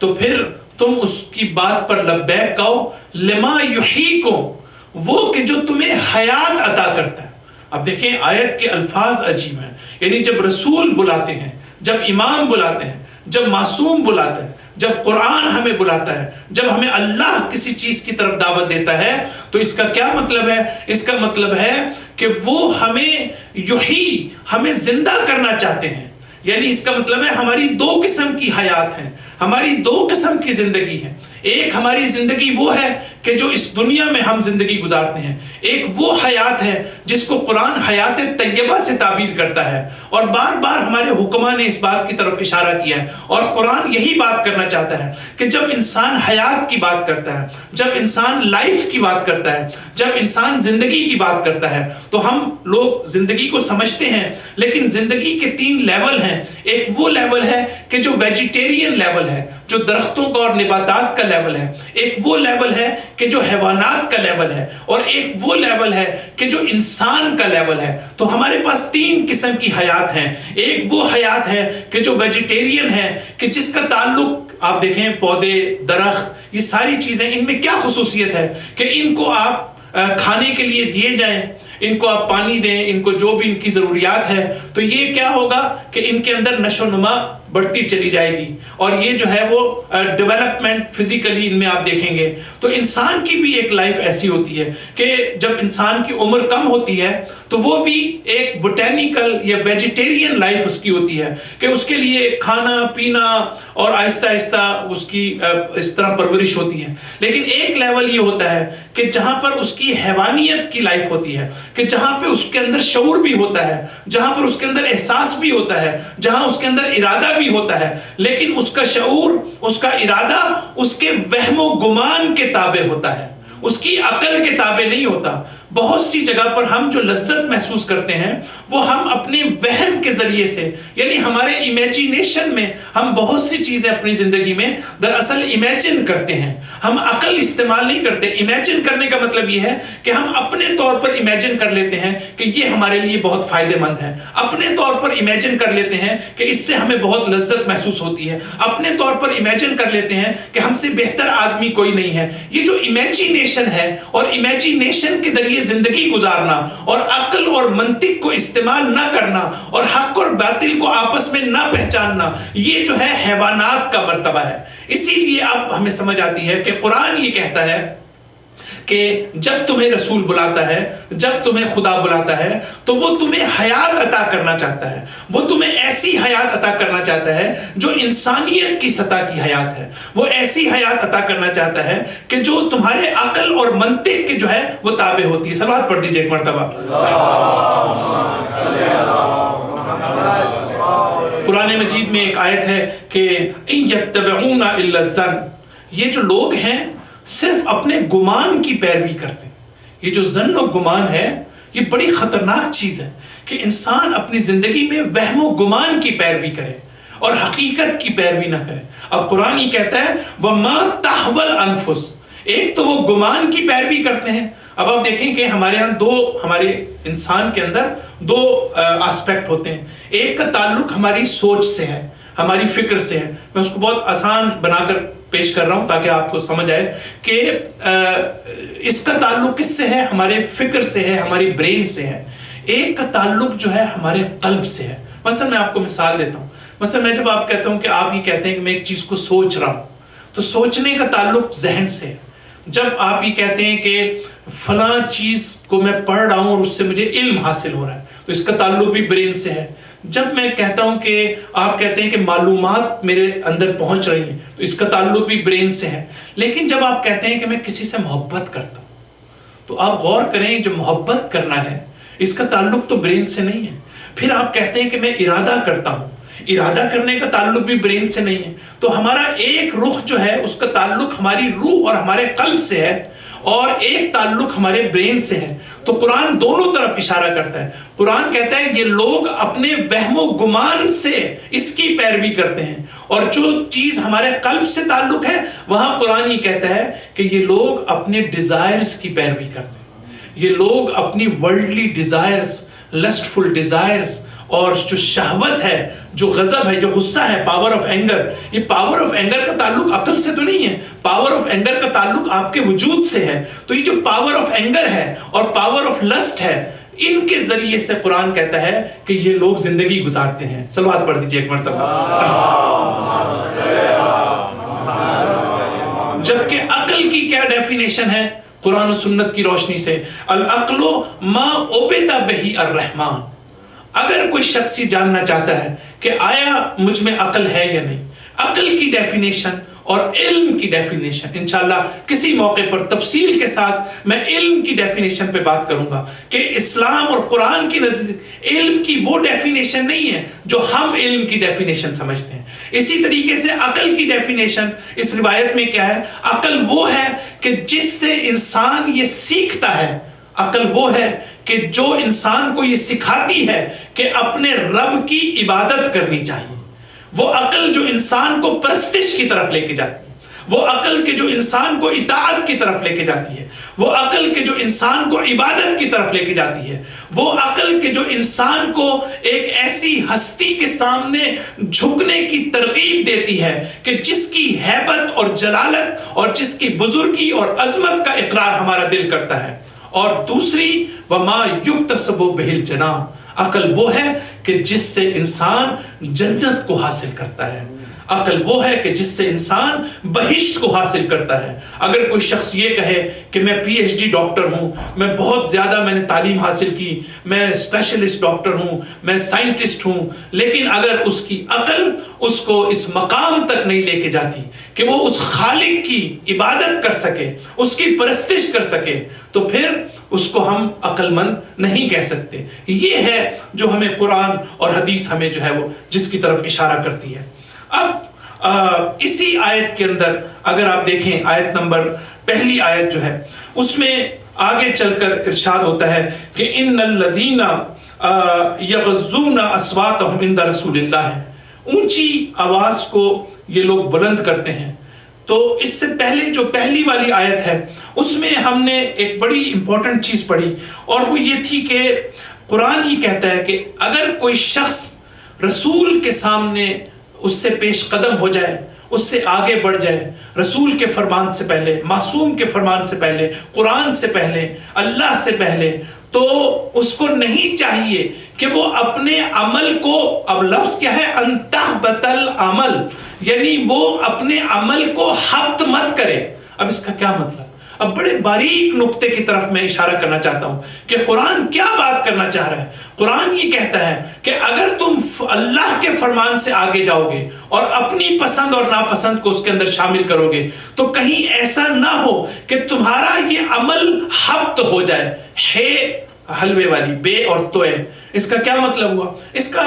تو پھر تم اس کی بات پر لبیک کہو. لما یحییکم، وہ کہ جو تمہیں حیات عطا کرتا ہے. اب دیکھیں آیت کے الفاظ عجیب ہیں. یعنی جب رسول بلاتے ہیں، جب امام بلاتے ہیں، جب معصوم بلاتا ہے، جب قرآن ہمیں بلاتا ہے، جب ہمیں اللہ کسی چیز کی طرف دعوت دیتا ہے تو اس کا کیا مطلب ہے؟ اس کا مطلب ہے کہ وہ ہمیں زندہ کرنا چاہتے ہیں. یعنی اس کا مطلب ہے ہماری دو قسم کی حیات ہیں، ہماری دو قسم کی زندگی ہے. ایک ہماری زندگی وہ ہے کہ جو اس دنیا میں ہم زندگی گزارتے ہیں، ایک وہ حیات ہے جس کو قرآن حیات طیبہ سے تعبیر کرتا ہے. اور بار بار ہمارے حکماء نے اس بات کی طرف اشارہ کیا ہے اور قرآن یہی بات کرنا چاہتا ہے کہ جب انسان حیات کی بات کرتا ہے، جب انسان لائف کی بات کرتا ہے، جب انسان زندگی کی بات کرتا ہے تو ہم لوگ زندگی کو سمجھتے ہیں، لیکن زندگی کے 3 لیول ہیں. ایک وہ لیول ہے کہ جو ویجیٹیرین لیول ہے، جو درختوں کا اور نباتات کا لیول ہے. ایک وہ لیول ہے کہ جو حیوانات کا لیول ہے، اور ایک وہ لیول ہے کہ جو انسان کا لیول ہے. تو ہمارے پاس 3 قسم کی حیات ہیں. ایک وہ حیات ہے کہ جو ویجیٹیرین ہے، کہ جس کا تعلق آپ دیکھیں پودے، درخت، یہ ساری چیزیں، ان میں کیا خصوصیت ہے کہ ان کو آپ کھانے کے لیے دیے جائیں، ان کو آپ پانی دیں، ان کو جو بھی ان کی ضروریات ہے، تو یہ کیا ہوگا کہ ان کے اندر نشو و نما بڑھتی چلی جائے گی، اور یہ جو ہے وہ ڈیولپمنٹ فزیکلی ان میں آپ دیکھیں گے۔ تو انسان کی بھی ایک لائف ایسی ہوتی ہے کہ جب انسان کی عمر کم ہوتی ہے تو وہ بھی ایک بوٹینیکل یا ویجیٹیرین لائف اس کی ہوتی ہے کہ اس کے لیے کھانا پینا اور آہستہ آہستہ اس کی اس طرح پرورش ہوتی ہے۔ لیکن ایک لیول یہ ہوتا ہے کہ جہاں پر اس کی حیوانیت کی لائف ہوتی ہے، کہ جہاں پہ اس کے اندر شعور بھی ہوتا ہے، جہاں پر اس کے اندر احساس بھی ہوتا ہے، جہاں اس کے اندر ارادہ بھی ہوتا ہے، لیکن اس کا شعور، اس کا ارادہ اس کے وہم و گمان کے تابع ہوتا ہے، اس کی عقل کے تابع نہیں ہوتا۔ بہت سی جگہ پر ہم جو لذت محسوس کرتے ہیں وہ ہم اپنے وہم کے ذریعے سے، یعنی ہمارے امیجینیشن میں ہم بہت سی چیزیں اپنی زندگی میں دراصل امیجن کرتے ہیں، ہم عقل استعمال نہیں کرتے۔ امیجن کرنے کا مطلب یہ ہے کہ ہم اپنے طور پر امیجن کر لیتے ہیں کہ یہ ہمارے لیے بہت فائدہ مند ہے، اپنے طور پر امیجن کر لیتے ہیں کہ اس سے ہمیں بہت لذت محسوس ہوتی ہے، اپنے طور پر امیجن کر لیتے ہیں کہ ہم سے بہتر آدمی کوئی نہیں ہے۔ یہ جو امیجینیشن ہے اور امیجینیشن کے ذریعے زندگی گزارنا اور عقل اور منطق کو استعمال نہ کرنا اور حق اور باطل کو آپس میں نہ پہچاننا، یہ جو ہے حیوانات کا مرتبہ ہے۔ اسی لیے اب ہمیں سمجھ آتی ہے کہ قرآن یہ کہتا ہے کہ جب تمہیں رسول بلاتا ہے، جب تمہیں خدا بلاتا ہے تو وہ تمہیں حیات عطا کرنا چاہتا ہے، وہ تمہیں ایسی حیات عطا کرنا چاہتا ہے جو انسانیت کی سطح کی حیات ہے، وہ ایسی حیات عطا کرنا چاہتا ہے کہ جو تمہارے عقل اور منطق کے جو ہے وہ تابع ہوتی ہے۔ صلوات پڑھ دیجئے ایک مرتبہ۔ قرآن مجید میں ایک آیت ہے کہ ان یتبعون الا الظن، یہ جو لوگ ہیں صرف اپنے گمان کی پیروی کرتے ہیں۔ یہ جو ظن و گمان ہے یہ بڑی خطرناک چیز ہے کہ انسان اپنی زندگی میں وہم و گمان کی پیروی کرے اور حقیقت کی پیروی نہ کرے۔ اب قرآن یہ کہتا ہے وَمَا تَحْوَى الْأَنفُسِ، ایک تو وہ گمان کی پیروی کرتے ہیں۔ اب آپ دیکھیں کہ ہمارے ہاں ہمارے انسان کے اندر دو آسپیکٹ ہوتے ہیں۔ ایک کا تعلق ہماری سوچ سے ہے، ہماری فکر سے ہے۔ میں اس کو بہت آسان بنا کر پیش کر رہا ہوں تاکہ آپ کو سمجھ آئے کہ اس کا تعلق کس سے ہے؟ ہمارے فکر سے ہے، ہماری برین سے ہے۔ ایک کا تعلق جو ہے ہمارے قلب سے ہے۔ مثلا میں آپ کو مثال دیتا ہوں۔ مثلا میں جب آپ کہتا ہوں کہ آپ یہ کہتے ہیں کہ میں ایک چیز کو سوچ رہا ہوں، تو سوچنے کا تعلق ذہن سے ہے۔ جب آپ یہ کہتے ہیں کہ فلاں چیز کو میں پڑھ رہا ہوں اور اس سے مجھے علم حاصل ہو رہا ہے، تو اس کا تعلق بھی برین سے ہے۔ جب میں کہتا ہوں کہ آپ کہتے ہیں کہ معلومات میرے اندر پہنچ رہی ہیں، تو اس کا تعلق بھی برین سے ہے۔ لیکن جب آپ کہتے ہیں کہ میں کسی سے محبت کرتا ہوں، تو آپ غور کریں جو محبت کرنا ہے اس کا تعلق تو برین سے نہیں ہے۔ پھر آپ کہتے ہیں کہ میں ارادہ کرتا ہوں، ارادہ کرنے کا تعلق بھی برین سے نہیں ہے۔ تو ہمارا ایک رخ جو ہے اس کا تعلق ہماری روح اور ہمارے قلب سے ہے، اور ایک تعلق ہمارے برین سے ہے۔ تو قرآن دونوں طرف اشارہ کرتا ہے۔ قرآن کہتا ہے یہ لوگ اپنے وہم و گمان سے اس کی پیروی کرتے ہیں، اور جو چیز ہمارے قلب سے تعلق ہے وہاں قرآن یہ کہتا ہے کہ یہ لوگ اپنے ڈیزائرز کی پیروی کرتے ہیں۔ یہ لوگ اپنی ورلڈلی ڈیزائرز، لسٹفل ڈیزائرز، اور جو شہوت ہے، جو غضب ہے، جو غصہ ہے، پاور آف اینگر، یہ پاور آف اینگر کا تعلق عقل سے تو نہیں ہے، پاور آف اینگر کا تعلق آپ کے وجود سے ہے۔ تو یہ جو پاور آف اینگر ہے اور پاور آف لسٹ ہے، ان کے ذریعے سے قرآن کہتا ہے کہ یہ لوگ زندگی گزارتے ہیں۔ صلوات پڑھ دیجئے ایک مرتبہ۔ جبکہ عقل کی کیا ڈیفینیشن ہے قرآن و سنت کی روشنی سے؟ العقل ما عبد بہ الرحمن۔ اگر کوئی شخص یہ جاننا چاہتا ہے کہ آیا مجھ میں عقل ہے یا نہیں، عقل کی ڈیفینیشن اور علم کی ڈیفینیشن انشاءاللہ کسی موقع پر تفصیل کے ساتھ میں علم کی ڈیفینیشن پہ بات کروں گا کہ اسلام اور قرآن کی نزدیک علم کی وہ ڈیفینیشن نہیں ہے جو ہم علم کی ڈیفینیشن سمجھتے ہیں۔ اسی طریقے سے عقل کی ڈیفینیشن اس روایت میں کیا ہے؟ عقل وہ ہے کہ جس سے انسان یہ سیکھتا ہے، عقل وہ ہے کہ جو انسان کو یہ سکھاتی ہے کہ اپنے رب کی عبادت کرنی چاہیے۔ وہ عقل جو انسان کو پرستش کی طرف لے کے جاتی ہے، وہ عقل کے جو انسان کو اطاعت کی طرف لے کے جاتی ہے، وہ عقل کے جو انسان کو عبادت کی طرف لے کے جاتی ہے، وہ عقل کے جو انسان کو ایک ایسی ہستی کے سامنے جھکنے کی ترغیب دیتی ہے کہ جس کی ہیبت اور جلالت اور جس کی بزرگی اور عظمت کا اقرار ہمارا دل کرتا ہے، اور دوسری وما یکتسب بہل جناح، عقل وہ ہے کہ جس سے انسان جنت کو حاصل کرتا ہے، عقل وہ ہے کہ جس سے انسان بہشت کو حاصل کرتا ہے۔ اگر کوئی شخص یہ کہے کہ میں پی ایچ ڈی ڈاکٹر ہوں، میں بہت زیادہ میں نے تعلیم حاصل کی، میں اسپیشلسٹ ڈاکٹر ہوں، میں سائنٹسٹ ہوں، لیکن اگر اس کی عقل اس کو اس مقام تک نہیں لے کے جاتی کہ وہ اس خالق کی عبادت کر سکے، اس کی پرستش کر سکے، تو پھر اس کو ہم عقل مند نہیں کہہ سکتے۔ یہ ہے جو ہمیں قرآن اور حدیث ہمیں جو ہے وہ جس کی طرف اشارہ کرتی ہے۔ اب اسی آیت کے اندر اگر آپ دیکھیں آیت نمبر پہلی آیت جو ہے اس میں آگے چل کر ارشاد ہوتا ہے کہ ان الذین یغضون اصواتهم عند رسول اللہ، اونچی آواز کو یہ لوگ بلند کرتے ہیں۔ تو اس سے پہلے جو پہلی والی آیت ہے اس میں ہم نے ایک بڑی امپورٹنٹ چیز پڑھی، اور وہ یہ تھی کہ قرآن ہی کہتا ہے کہ اگر کوئی شخص رسول کے سامنے اس سے پیش قدم ہو جائے، اس سے آگے بڑھ جائے، رسول کے فرمان سے پہلے، معصوم کے فرمان سے پہلے، قرآن سے پہلے، اللہ سے پہلے، تو اس کو نہیں چاہیے کہ وہ اپنے عمل کو، اب لفظ کیا ہے، انتحبط العمل، یعنی وہ اپنے عمل کو حبط مت کرے۔ اب اس کا کیا مطلب؟ اب بڑے باریک نقطے کی طرف میں اشارہ کرنا چاہتا ہوں کہ قرآن کیا بات کرنا چاہ رہا ہے۔ قرآن یہ کہتا ہے کہ اگر تم اللہ کے فرمان سے آگے جاؤ گے اور اپنی پسند اور ناپسند کو اس کے اندر شامل کرو گے تو کہیں ایسا نہ ہو کہ تمہارا یہ عمل حبط ہو جائے۔ ہے حلوے والی بے اور توئے، اس کا کیا مطلب ہوا؟ اس کا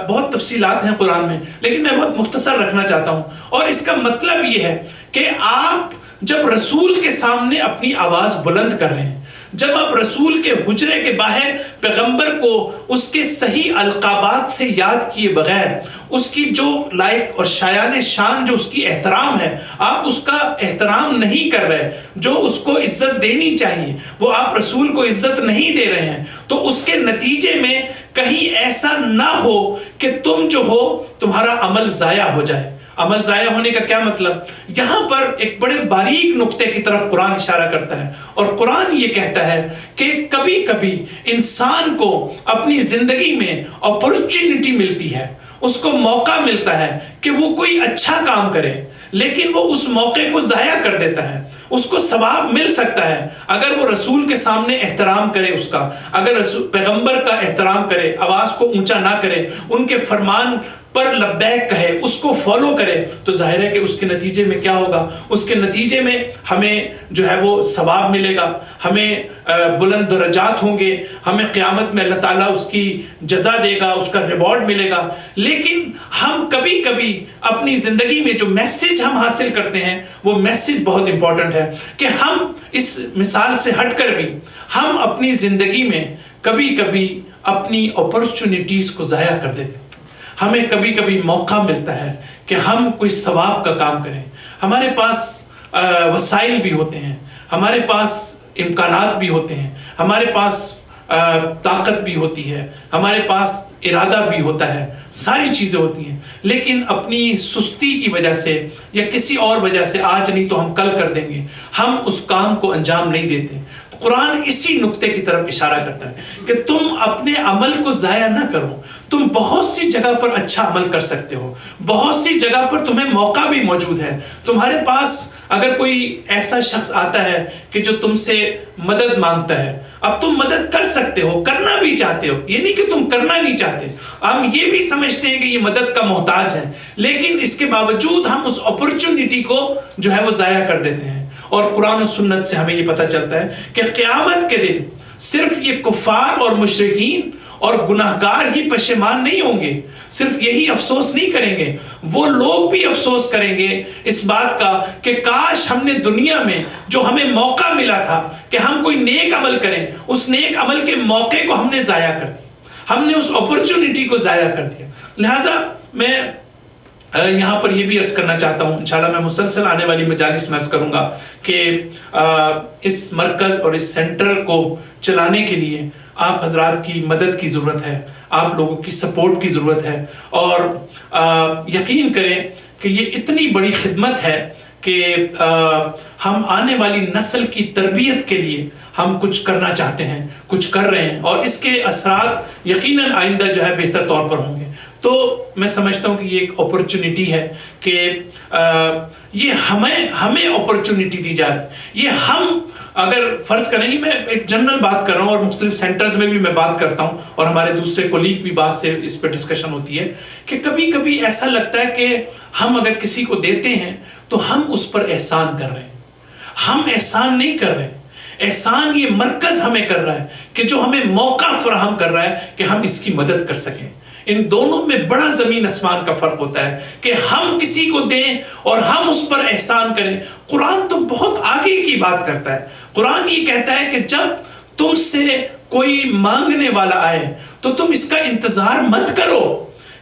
بہت تفصیلات ہیں قرآن میں، لیکن میں بہت مختصر رکھنا چاہتا ہوں، اور اس کا مطلب یہ ہے کہ آپ جب رسول کے سامنے اپنی آواز بلند کر رہے ہیں، جب آپ رسول کے حجرے کے باہر پیغمبر کو اس کے صحیح القابات سے یاد کیے بغیر، اس کی جو لائق اور شایان شان جو اس کی احترام ہے، آپ اس کا احترام نہیں کر رہے، جو اس کو عزت دینی چاہیے وہ آپ رسول کو عزت نہیں دے رہے ہیں، تو اس کے نتیجے میں کہیں ایسا نہ ہو کہ تم جو ہو تمہارا عمل ضائع ہو جائے۔ عمل ضائع ہونے کا کیا مطلب؟ یہاں پر ایک بڑے باریک نقطے کی طرف قرآن اشارہ کرتا ہے، اور قرآن یہ کہتا ہے کہ کبھی کبھی انسان کو اپنی زندگی میں اپرچونٹی ملتی ہے، اس کو موقع ملتا ہے کہ وہ کوئی اچھا کام کرے، لیکن وہ اس موقع کو ضائع کر دیتا ہے۔ اس کو ثواب مل سکتا ہے اگر وہ رسول کے سامنے احترام کرے، اس کا اگر پیغمبر کا احترام کرے، آواز کو اونچا نہ کرے، ان کے فرمان پر لبیک کہے، اس کو فالو کرے، تو ظاہر ہے کہ اس کے نتیجے میں کیا ہوگا؟ اس کے نتیجے میں ہمیں جو ہے وہ ثواب ملے گا، ہمیں بلند درجات ہوں گے، ہمیں قیامت میں اللہ تعالیٰ اس کی جزا دے گا، اس کا ریوارڈ ملے گا۔ لیکن ہم کبھی کبھی اپنی زندگی میں جو میسج ہم حاصل کرتے ہیں وہ میسج بہت امپورٹنٹ ہے کہ ہم اس مثال سے ہٹ کر بھی ہم اپنی زندگی میں کبھی کبھی اپنی اپرچونٹیز کو ضائع کر دیتے ہیں۔ ہمیں کبھی کبھی موقع ملتا ہے کہ ہم کوئی ثواب کا کام کریں، ہمارے پاس وسائل بھی ہوتے ہیں، ہمارے پاس امکانات بھی ہوتے ہیں، ہمارے پاس طاقت بھی ہوتی ہے، ہمارے پاس ارادہ بھی ہوتا ہے، ساری چیزیں ہوتی ہیں، لیکن اپنی سستی کی وجہ سے یا کسی اور وجہ سے آج نہیں تو ہم کل کر دیں گے، ہم اس کام کو انجام نہیں دیتے۔ قرآن اسی نقطے کی طرف اشارہ کرتا ہے کہ تم اپنے عمل کو ضائع نہ کرو۔ تم بہت سی جگہ پر اچھا عمل کر سکتے ہو، بہت سی جگہ پر تمہیں موقع بھی موجود ہے۔ تمہارے پاس اگر کوئی ایسا شخص آتا ہے کہ جو تم سے مدد مانگتا ہے، اب تم مدد کر سکتے ہو، کرنا بھی چاہتے ہو، یہ نہیں کہ تم کرنا نہیں چاہتے، ہم یہ بھی سمجھتے ہیں کہ یہ مدد کا محتاج ہے، لیکن اس کے باوجود ہم اس اپرچونٹی کو جو ہے وہ ضائع کر دیتے ہیں۔ اور قرآن و سنت سے ہمیں یہ پتہ چلتا ہے کہ قیامت کے دن صرف یہ کفار اور مشرکین اور گناہگار ہی پشیمان نہیں ہوں گے، صرف یہی افسوس نہیں کریں گے، وہ لوگ بھی افسوس کریں گے اس بات کا کہ کاش ہم نے دنیا میں جو ہمیں موقع ملا تھا کہ ہم کوئی نیک عمل کریں، اس نیک عمل کے موقع کو ہم نے ضائع کر دیا، ہم نے اس اپرچونٹی کو ضائع کر دیا۔ لہٰذا میں یہاں پر یہ بھی عرض کرنا چاہتا ہوں، انشاءاللہ میں مسلسل آنے والی مجالس میں عرض کروں گا کہ اس مرکز اور اس سینٹر کو چلانے کے لیے آپ حضرات کی مدد کی ضرورت ہے، آپ لوگوں کی سپورٹ کی ضرورت ہے، اور یقین کریں کہ یہ اتنی بڑی خدمت ہے کہ ہم آنے والی نسل کی تربیت کے لیے ہم کچھ کرنا چاہتے ہیں، کچھ کر رہے ہیں، اور اس کے اثرات یقیناً آئندہ جو ہے بہتر طور پر ہوں گے. تو میں سمجھتا ہوں کہ یہ ایک اپرچونٹی ہے کہ یہ ہمیں اپرچونٹی دی جا رہی ہے. یہ ہم اگر فرض کریں، میں ایک جنرل بات کر رہا ہوں اور مختلف سینٹرز میں بھی میں بات کرتا ہوں اور ہمارے دوسرے کولیگ بھی بات سے اس پہ ڈسکشن ہوتی ہے کہ کبھی کبھی ایسا لگتا ہے کہ ہم اگر کسی کو دیتے ہیں تو ہم اس پر احسان کر رہے ہیں. ہم احسان نہیں کر رہے. احسان یہ مرکز ہمیں کر رہا ہے کہ جو ہمیں موقع فراہم کر رہا ہے کہ ہم اس کی مدد کر سکیں. ان دونوں میں بڑا زمین اسمان کا فرق ہوتا ہے کہ ہم کسی کو دیں اور ہم اس پر احسان کریں. قرآن تو بہت آگے کی بات کرتا ہے. قرآن یہ کہتا ہے کہ جب تم سے کوئی مانگنے والا آئے تو تم اس کا انتظار مت کرو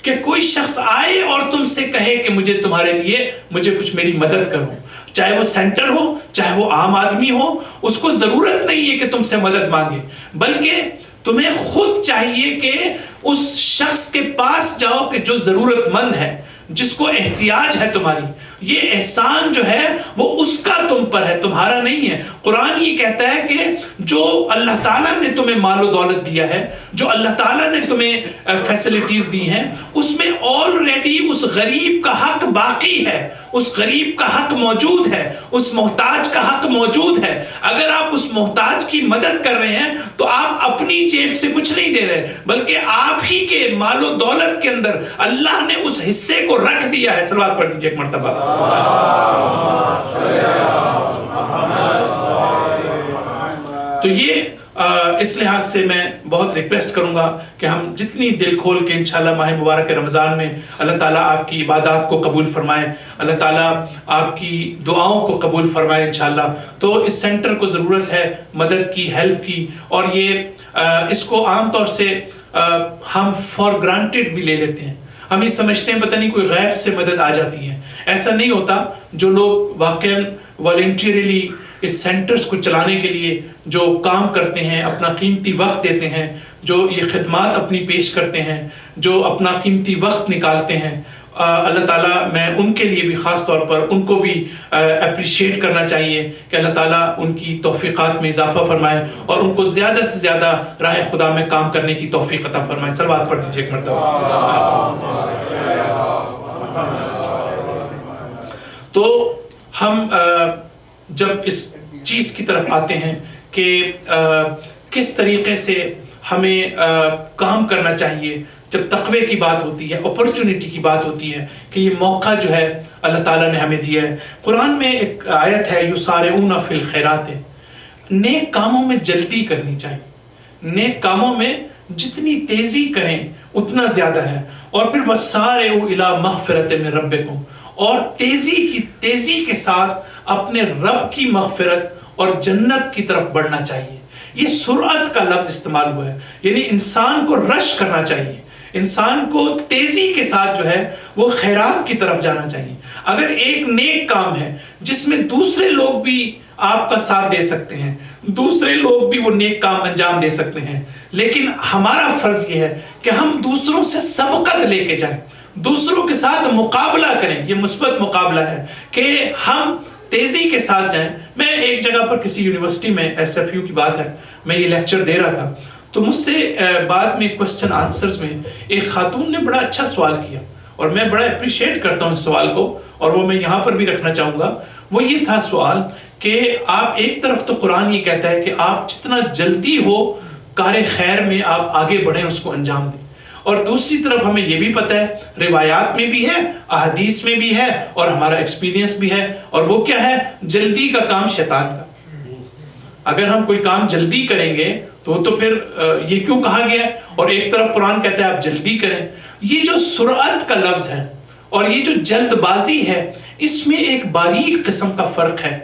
کہ کوئی شخص آئے اور تم سے کہے کہ مجھے کچھ میری مدد کرو. چاہے وہ سینٹر ہو، چاہے وہ عام آدمی ہو، اس کو ضرورت نہیں ہے کہ تم سے مدد مانگے، بلکہ تمہیں خود چاہیے کہ اس شخص کے پاس جاؤ کہ جو ضرورت مند ہے، جس کو احتیاج ہے تمہاری. یہ احسان جو ہے وہ اس کا تم پر ہے، تمہارا نہیں ہے. قرآن یہ کہتا ہے کہ جو اللہ تعالیٰ نے تمہیں مال و دولت دیا ہے، جو اللہ تعالیٰ نے تمہیں فیسلٹیز دی ہیں، اس میں آلریڈی اس غریب کا حق باقی ہے، اس غریب کا حق موجود ہے، اس محتاج کا حق موجود ہے. اگر آپ اس محتاج کی مدد کر رہے ہیں تو آپ اپنی جیب سے کچھ نہیں دے رہے، بلکہ آپ ہی کے مال و دولت کے اندر اللہ نے اس حصے کو رکھ دیا ہے. صلوات پڑھ دیجیے ایک مرتبہ. تو یہ اس لحاظ سے میں بہت ریکویسٹ کروں گا کہ ہم جتنی دل کھول کے انشاءاللہ ماہ مبارک رمضان میں اللہ تعالیٰ آپ کی عبادات کو قبول فرمائے، اللہ تعالیٰ آپ کی دعاؤں کو قبول فرمائے انشاءاللہ. تو اس سینٹر کو ضرورت ہے مدد کی، ہیلپ کی، اور یہ اس کو عام طور سے ہم فار گرانٹیڈ بھی لے لیتے ہیں. ہم یہ سمجھتے ہیں پتہ نہیں کوئی غیب سے مدد آ جاتی ہے. ایسا نہیں ہوتا. جو لوگ واقعاً والنٹیرلی اس سینٹرز کو چلانے کے لیے جو کام کرتے ہیں، اپنا قیمتی وقت دیتے ہیں، جو یہ خدمات اپنی پیش کرتے ہیں، جو اپنا قیمتی وقت نکالتے ہیں، اللہ تعالیٰ میں ان کے لیے بھی خاص طور پر ان کو بھی اپریشیٹ کرنا چاہیے کہ اللہ تعالیٰ ان کی توفیقات میں اضافہ فرمائے اور ان کو زیادہ سے زیادہ راہ خدا میں کام کرنے کی توفیق عطا فرمائے. صلوات پڑھ دیجیے ایک مرتبہ. تو ہم جب اس چیز کی طرف آتے ہیں کہ کس طریقے سے ہمیں کام کرنا چاہیے، جب تقوی کی بات ہوتی ہے، اپرچونٹی کی بات ہوتی ہے کہ یہ موقع جو ہے اللہ تعالیٰ نے ہمیں دیا ہے. قرآن میں ایک آیت ہے یسارعون فی الخیرات، نیک کاموں میں جلدی کرنی چاہیے. نیک کاموں میں جتنی تیزی کریں اتنا زیادہ ہے. اور پھر وسارعوا الی مغفرۃ من ربکم، اور تیزی کے ساتھ اپنے رب کی مغفرت اور جنت کی طرف بڑھنا چاہیے. یہ سرعت کا لفظ استعمال ہوا ہے، یعنی انسان کو رش کرنا چاہیے، انسان کو تیزی کے ساتھ جو ہے وہ خیرات کی طرف جانا چاہیے. اگر ایک نیک کام ہے جس میں دوسرے لوگ بھی آپ کا ساتھ دے سکتے ہیں، دوسرے لوگ بھی وہ نیک کام انجام دے سکتے ہیں، لیکن ہمارا فرض یہ ہے کہ ہم دوسروں سے سبقت لے کے جائیں، دوسروں کے ساتھ مقابلہ کریں. یہ مثبت مقابلہ ہے کہ ہم تیزی کے ساتھ جائیں. میں ایک جگہ پر کسی یونیورسٹی میں SFU کی بات ہے، میں یہ لیکچر دے رہا تھا، تو مجھ سے بعد میں کوسچن آنسرز میں ایک خاتون نے بڑا اچھا سوال کیا اور میں بڑا اپریشیٹ کرتا ہوں اس سوال کو، اور وہ میں یہاں پر بھی رکھنا چاہوں گا. وہ یہ تھا سوال کہ آپ ایک طرف تو قرآن یہ کہتا ہے کہ آپ جتنا جلدی ہو کار خیر میں آپ آگے بڑھیں، اس کو انجام دیں، اور دوسری طرف ہمیں یہ بھی پتہ ہے، روایات میں بھی ہے، احادیث میں بھی ہے، اور ہمارا ایکسپیرینس بھی ہے. اور وہ کیا ہے؟ جلدی کا کام شیطان کا. اگر ہم کوئی کام جلدی کریں گے تو پھر یہ کیوں کہا گیا ہے؟ اور ایک طرف قرآن کہتا ہے آپ جلدی کریں. یہ جو سرعت کا لفظ ہے اور یہ جو جلد بازی ہے، اس میں ایک باریک قسم کا فرق ہے.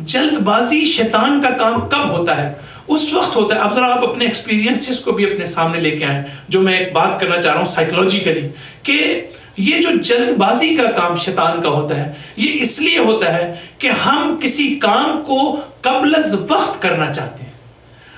جلد بازی شیطان کا کام کب ہوتا ہے؟ اس وقت ہوتا ہے. اب ذرا آپ اپنے ایکسپیرینسز کو بھی اپنے سامنے لے کے آئیں، جو میں ایک بات کرنا چاہ رہا ہوں سائیکولوجیکلی، کہ یہ جو جلد بازی کا کام شیطان کا ہوتا ہے، یہ اس لیے ہوتا ہے کہ ہم کسی کام کو قبل از وقت کرنا چاہتے ہیں.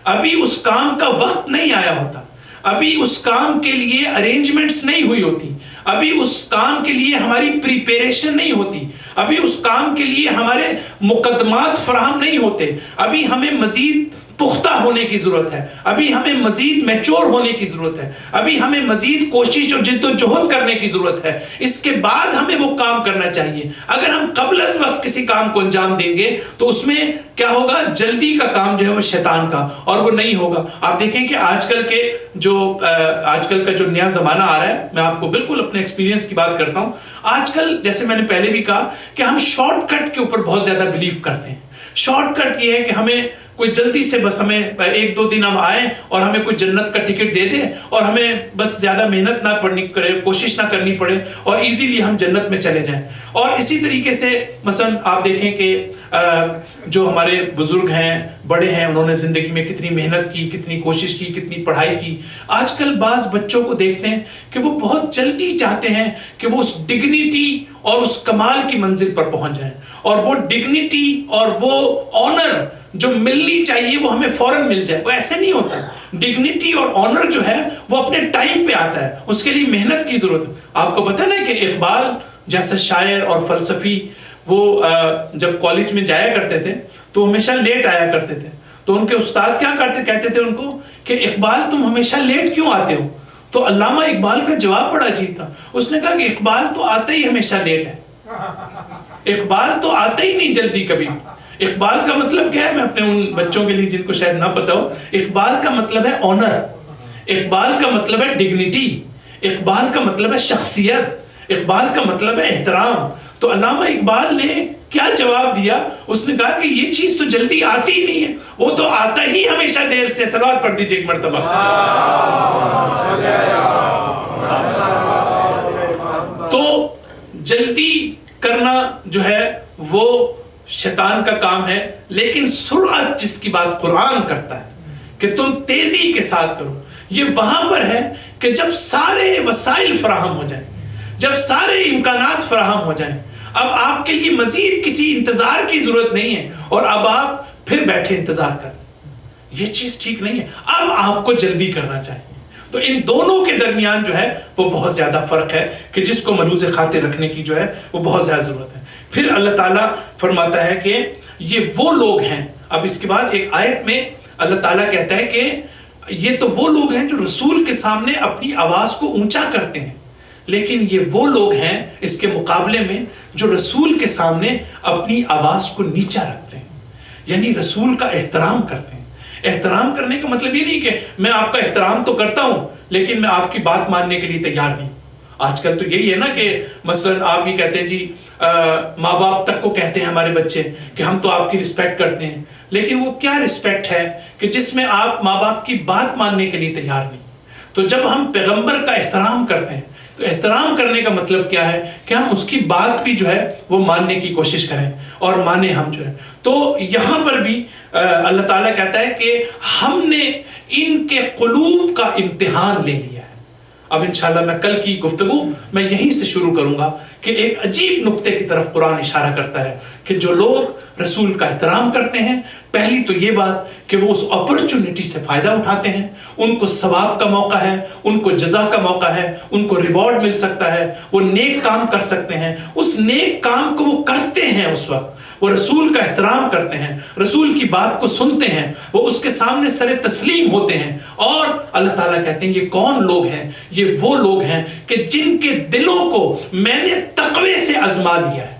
ابھی اس کام کا وقت نہیں آیا ہوتا، ابھی اس کام کے لیے ارینجمنٹس نہیں ہوئی ہوتی، ابھی اس کام کے لیے ہماری پریپیریشن نہیں ہوتی، ابھی اس کام کے لیے ہمارے مقدمات فراہم نہیں ہوتے، ابھی ہمیں مزید پختہ ہونے کی ضرورت ہے، ابھی ہمیں مزید میچور ہونے کی ضرورت ہے، ابھی ہمیں مزید کوشش اور جد و جہد کرنے کی ضرورت ہے، اس کے بعد ہمیں وہ کام کرنا چاہیے۔ اگر ہم قبل از وقت کسی کام کو انجام دیں گے تو اس میں کیا ہوگا؟ جلدی کا کام جو ہے وہ شیطان کا، اور وہ نہیں ہوگا۔ آپ دیکھیں کہ آج کل کا جو نیا زمانہ آ رہا ہے، میں آپ کو بالکل اپنے ایکسپیرینس کی بات کرتا ہوں۔ آج کل جیسے میں نے پہلے بھی کہا کہ ہم شارٹ کٹ کے اوپر بہت زیادہ بلیو کرتے ہیں۔ شارٹ کٹ یہ ہے کہ ہمیں کوئی جلدی سے بس ہمیں 1-2 دن ہم آئیں اور ہمیں کوئی جنت کا ٹکٹ دے دے اور ہمیں بس زیادہ محنت نہ پڑنی پڑے، کوشش نہ کرنی پڑے اور ایزیلی ہم جنت میں چلے جائیں۔ اور اسی طریقے سے مثلا آپ دیکھیں کہ جو ہمارے بزرگ ہیں، بڑے ہیں، انہوں نے زندگی میں کتنی محنت کی، کتنی کوشش کی، کتنی پڑھائی کی۔ آج کل بعض بچوں کو دیکھتے ہیں کہ وہ بہت جلدی چاہتے ہیں کہ وہ اس ڈگنیٹی اور اس کمال کی منزل پر پہنچ جائیں، اور وہ ڈگنیٹی اور وہ آنر جو ملنی چاہیے وہ ہمیں فوراً مل جائے۔ وہ ایسے نہیں ہوتا۔ ڈگنیٹی اور آنر جو ہے وہ اپنے ٹائم پہ آتا ہے، اس کے لیے محنت کی ضرورت ہے۔ آپ کو پتہ نا کہ اقبال جیسا شاعر اور فلسفی وہ جب کالج میں جایا کرتے تھے تو ہمیشہ لیٹ آیا کرتے تھے، تو ان کے استاد کیا کہتے تھے ان کو کہ اقبال تم ہمیشہ لیٹ کیوں آتے ہو؟ تو علامہ اقبال کا جواب بڑا عجیب تھا۔ اس نے کہا کہ اقبال تو آتا ہی ہمیشہ لیٹ ہے، اقبال تو آتا ہی نہیں جلدی کبھی۔ اقبال کا مطلب کیا ہے؟ میں اپنے ان بچوں کے لیے جن کو شاید نہ پتا ہو، اقبال کا مطلب ہے آنر، اقبال کا مطلب ہے ڈگنیٹی، اقبال کا مطلب ہے شخصیت، اقبال کا مطلب ہے احترام۔ تو علامہ اقبال نے کیا جواب دیا؟ اس نے کہا کہ یہ چیز تو جلدی آتی ہی نہیں ہے، وہ تو آتا ہی ہمیشہ دیر سے۔ صلوات پڑھ دیجئے ایک مرتبہ۔ تو جلدی کرنا جو ہے وہ شیطان کا کام ہے، لیکن سرعت جس کی بات قرآن کرتا ہے کہ تم تیزی کے ساتھ کرو، یہ وہاں پر ہے کہ جب سارے وسائل فراہم ہو جائیں، جب سارے امکانات فراہم ہو جائیں، اب آپ کے لیے مزید کسی انتظار کی ضرورت نہیں ہے اور اب آپ پھر بیٹھے انتظار کریں، یہ چیز ٹھیک نہیں ہے۔ اب آپ کو جلدی کرنا چاہیے۔ تو ان دونوں کے درمیان جو ہے وہ بہت زیادہ فرق ہے کہ جس کو ملحوظ خاطر رکھنے کی جو ہے وہ بہت زیادہ ضرورت ہے۔ پھر اللہ تعالیٰ فرماتا ہے کہ یہ وہ لوگ ہیں، اب اس کے بعد ایک آیت میں اللہ تعالیٰ کہتا ہے کہ یہ تو وہ لوگ ہیں جو رسول کے سامنے اپنی آواز کو اونچا کرتے ہیں، لیکن یہ وہ لوگ ہیں اس کے مقابلے میں جو رسول کے سامنے اپنی آواز کو نیچا رکھتے ہیں، یعنی رسول کا احترام کرتے ہیں۔ احترام کرنے کا مطلب یہ نہیں کہ میں آپ کا احترام تو کرتا ہوں لیکن میں آپ کی بات ماننے کے لیے تیار نہیں۔ آج کل تو یہی ہے نا کہ مثلا آپ بھی کہتے ہیں جی ماں باپ تک کو کہتے ہیں ہمارے بچے کہ ہم تو آپ کی رسپیکٹ کرتے ہیں، لیکن وہ کیا رسپیکٹ ہے کہ جس میں آپ ماں باپ کی بات ماننے کے لیے تیار نہیں۔ تو جب ہم پیغمبر کا احترام کرتے ہیں تو احترام کرنے کا مطلب کیا ہے کہ ہم اس کی بات بھی جو ہے وہ ماننے کی کوشش کریں اور مانیں ہم جو ہے۔ تو یہاں پر بھی اللہ تعالیٰ کہتا ہے کہ ہم نے ان کے قلوب کا امتحان لے لیا ہے۔ اب انشاءاللہ میں کل کی گفتگو میں یہیں سے شروع کروں گا کہ ایک عجیب نقطے کی طرف قرآن اشارہ کرتا ہے کہ جو لوگ رسول کا احترام کرتے ہیں، پہلی تو یہ بات کہ وہ اس اپرچونٹی سے فائدہ اٹھاتے ہیں، ان کو ثواب کا موقع ہے، ان کو جزا کا موقع ہے، ان کو ریوارڈ مل سکتا ہے، وہ نیک کام کر سکتے ہیں، اس نیک کام کو وہ کرتے ہیں، اس وقت وہ رسول کا احترام کرتے ہیں، رسول کی بات کو سنتے ہیں، وہ اس کے سامنے سر تسلیم ہوتے ہیں۔ اور اللہ تعالیٰ کہتے ہیں یہ کون لوگ ہیں؟ یہ وہ لوگ ہیں کہ جن کے دلوں کو میں نے تقوی سے آزما لیا ہے۔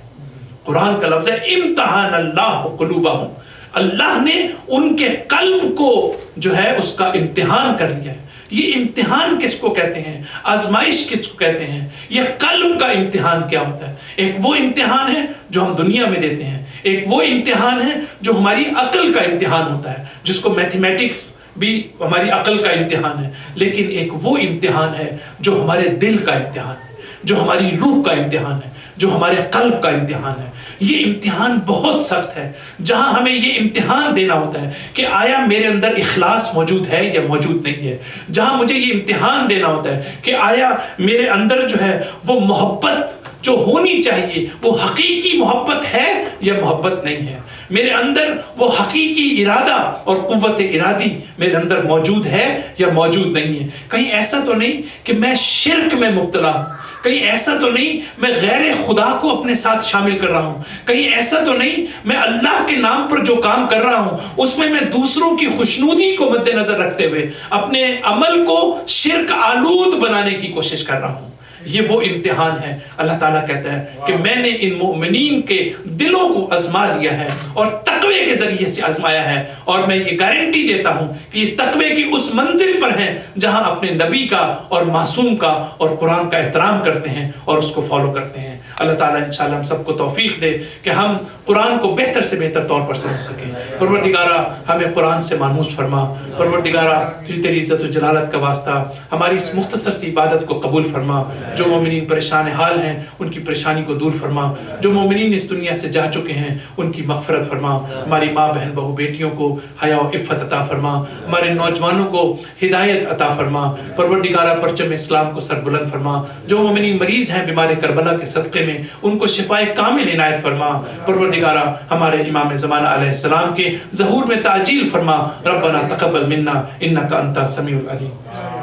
قرآن کا لفظ ہے امتحان اللہ قلوبہم، اللہ نے ان کے قلب کو جو ہے اس کا امتحان کر لیا ہے۔ یہ امتحان کس کو کہتے ہیں؟ آزمائش کس کو کہتے ہیں؟ یہ قلب کا امتحان کیا ہوتا ہے؟ ایک وہ امتحان ہے جو ہم دنیا میں دیتے ہیں، ایک وہ امتحان ہے جو ہماری عقل کا امتحان ہوتا ہے، جس کو میتھمیٹکس بھی ہماری عقل کا امتحان ہے، لیکن ایک وہ امتحان ہے جو ہمارے دل کا امتحان ہے، جو ہماری روح کا امتحان ہے، جو ہمارے قلب کا امتحان ہے۔ یہ امتحان بہت سخت ہے، جہاں ہمیں یہ امتحان دینا ہوتا ہے کہ آیا میرے اندر اخلاص موجود ہے یا موجود نہیں ہے، جہاں مجھے یہ امتحان دینا ہوتا ہے کہ آیا میرے اندر جو ہے وہ محبت جو ہونی چاہیے وہ حقیقی محبت ہے یا محبت نہیں ہے، میرے اندر وہ حقیقی ارادہ اور قوت ارادی میرے اندر موجود ہے یا موجود نہیں ہے۔ کہیں ایسا تو نہیں کہ میں شرک میں مبتلا ہوں، کہیں ایسا تو نہیں میں غیر خدا کو اپنے ساتھ شامل کر رہا ہوں، کہیں ایسا تو نہیں میں اللہ کے نام پر جو کام کر رہا ہوں اس میں دوسروں کی خوشنودی کو مد نظر رکھتے ہوئے اپنے عمل کو شرک آلود بنانے کی کوشش کر رہا ہوں۔ یہ وہ امتحان ہے۔ اللہ تعالیٰ کہتا ہے کہ میں نے ان مومنین کے دلوں کو آزما لیا ہے اور تقوی کے ذریعے سے آزمایا ہے، اور میں یہ گارنٹی دیتا ہوں کہ یہ تقوی کی اس منزل پر ہیں جہاں اپنے نبی کا اور معصوم کا اور قرآن کا احترام کرتے ہیں اور اس کو فالو کرتے ہیں۔ اللہ تعالیٰ انشاءاللہ ہم سب کو توفیق دے کہ ہم قرآن کو بہتر سے بہتر طور پر سمجھ سکیں۔ پروردگارہ ہمیں قرآن سے مانوس فرما، پروردگارہ تیری عزت و جلالت کا واسطہ ہماری اس مختصر سی عبادت کو قبول فرما۔ جو مومنین پریشان حال ہیں ان کی پریشانی کو دور فرما، جو مومنین اس دنیا سے جا چکے ہیں ان کی مغفرت فرما، ہماری ماں بہن بہو بیٹیوں کو حیا و عفت عطا فرما، ہمارے نوجوانوں کو ہدایت عطا فرما، پروردگارہ پرچم اسلام کو سربلند فرما، جو مومنین مریض ہیں بیمار کربلا کے صدقے میں ان کو شفائے کامل عنایت فرما، پروردگارہ ہمارے امام زمانہ علیہ السلام کے ظہور میں تعجیل فرما، ربنا تقبل منا انک انت السمیع العلیم۔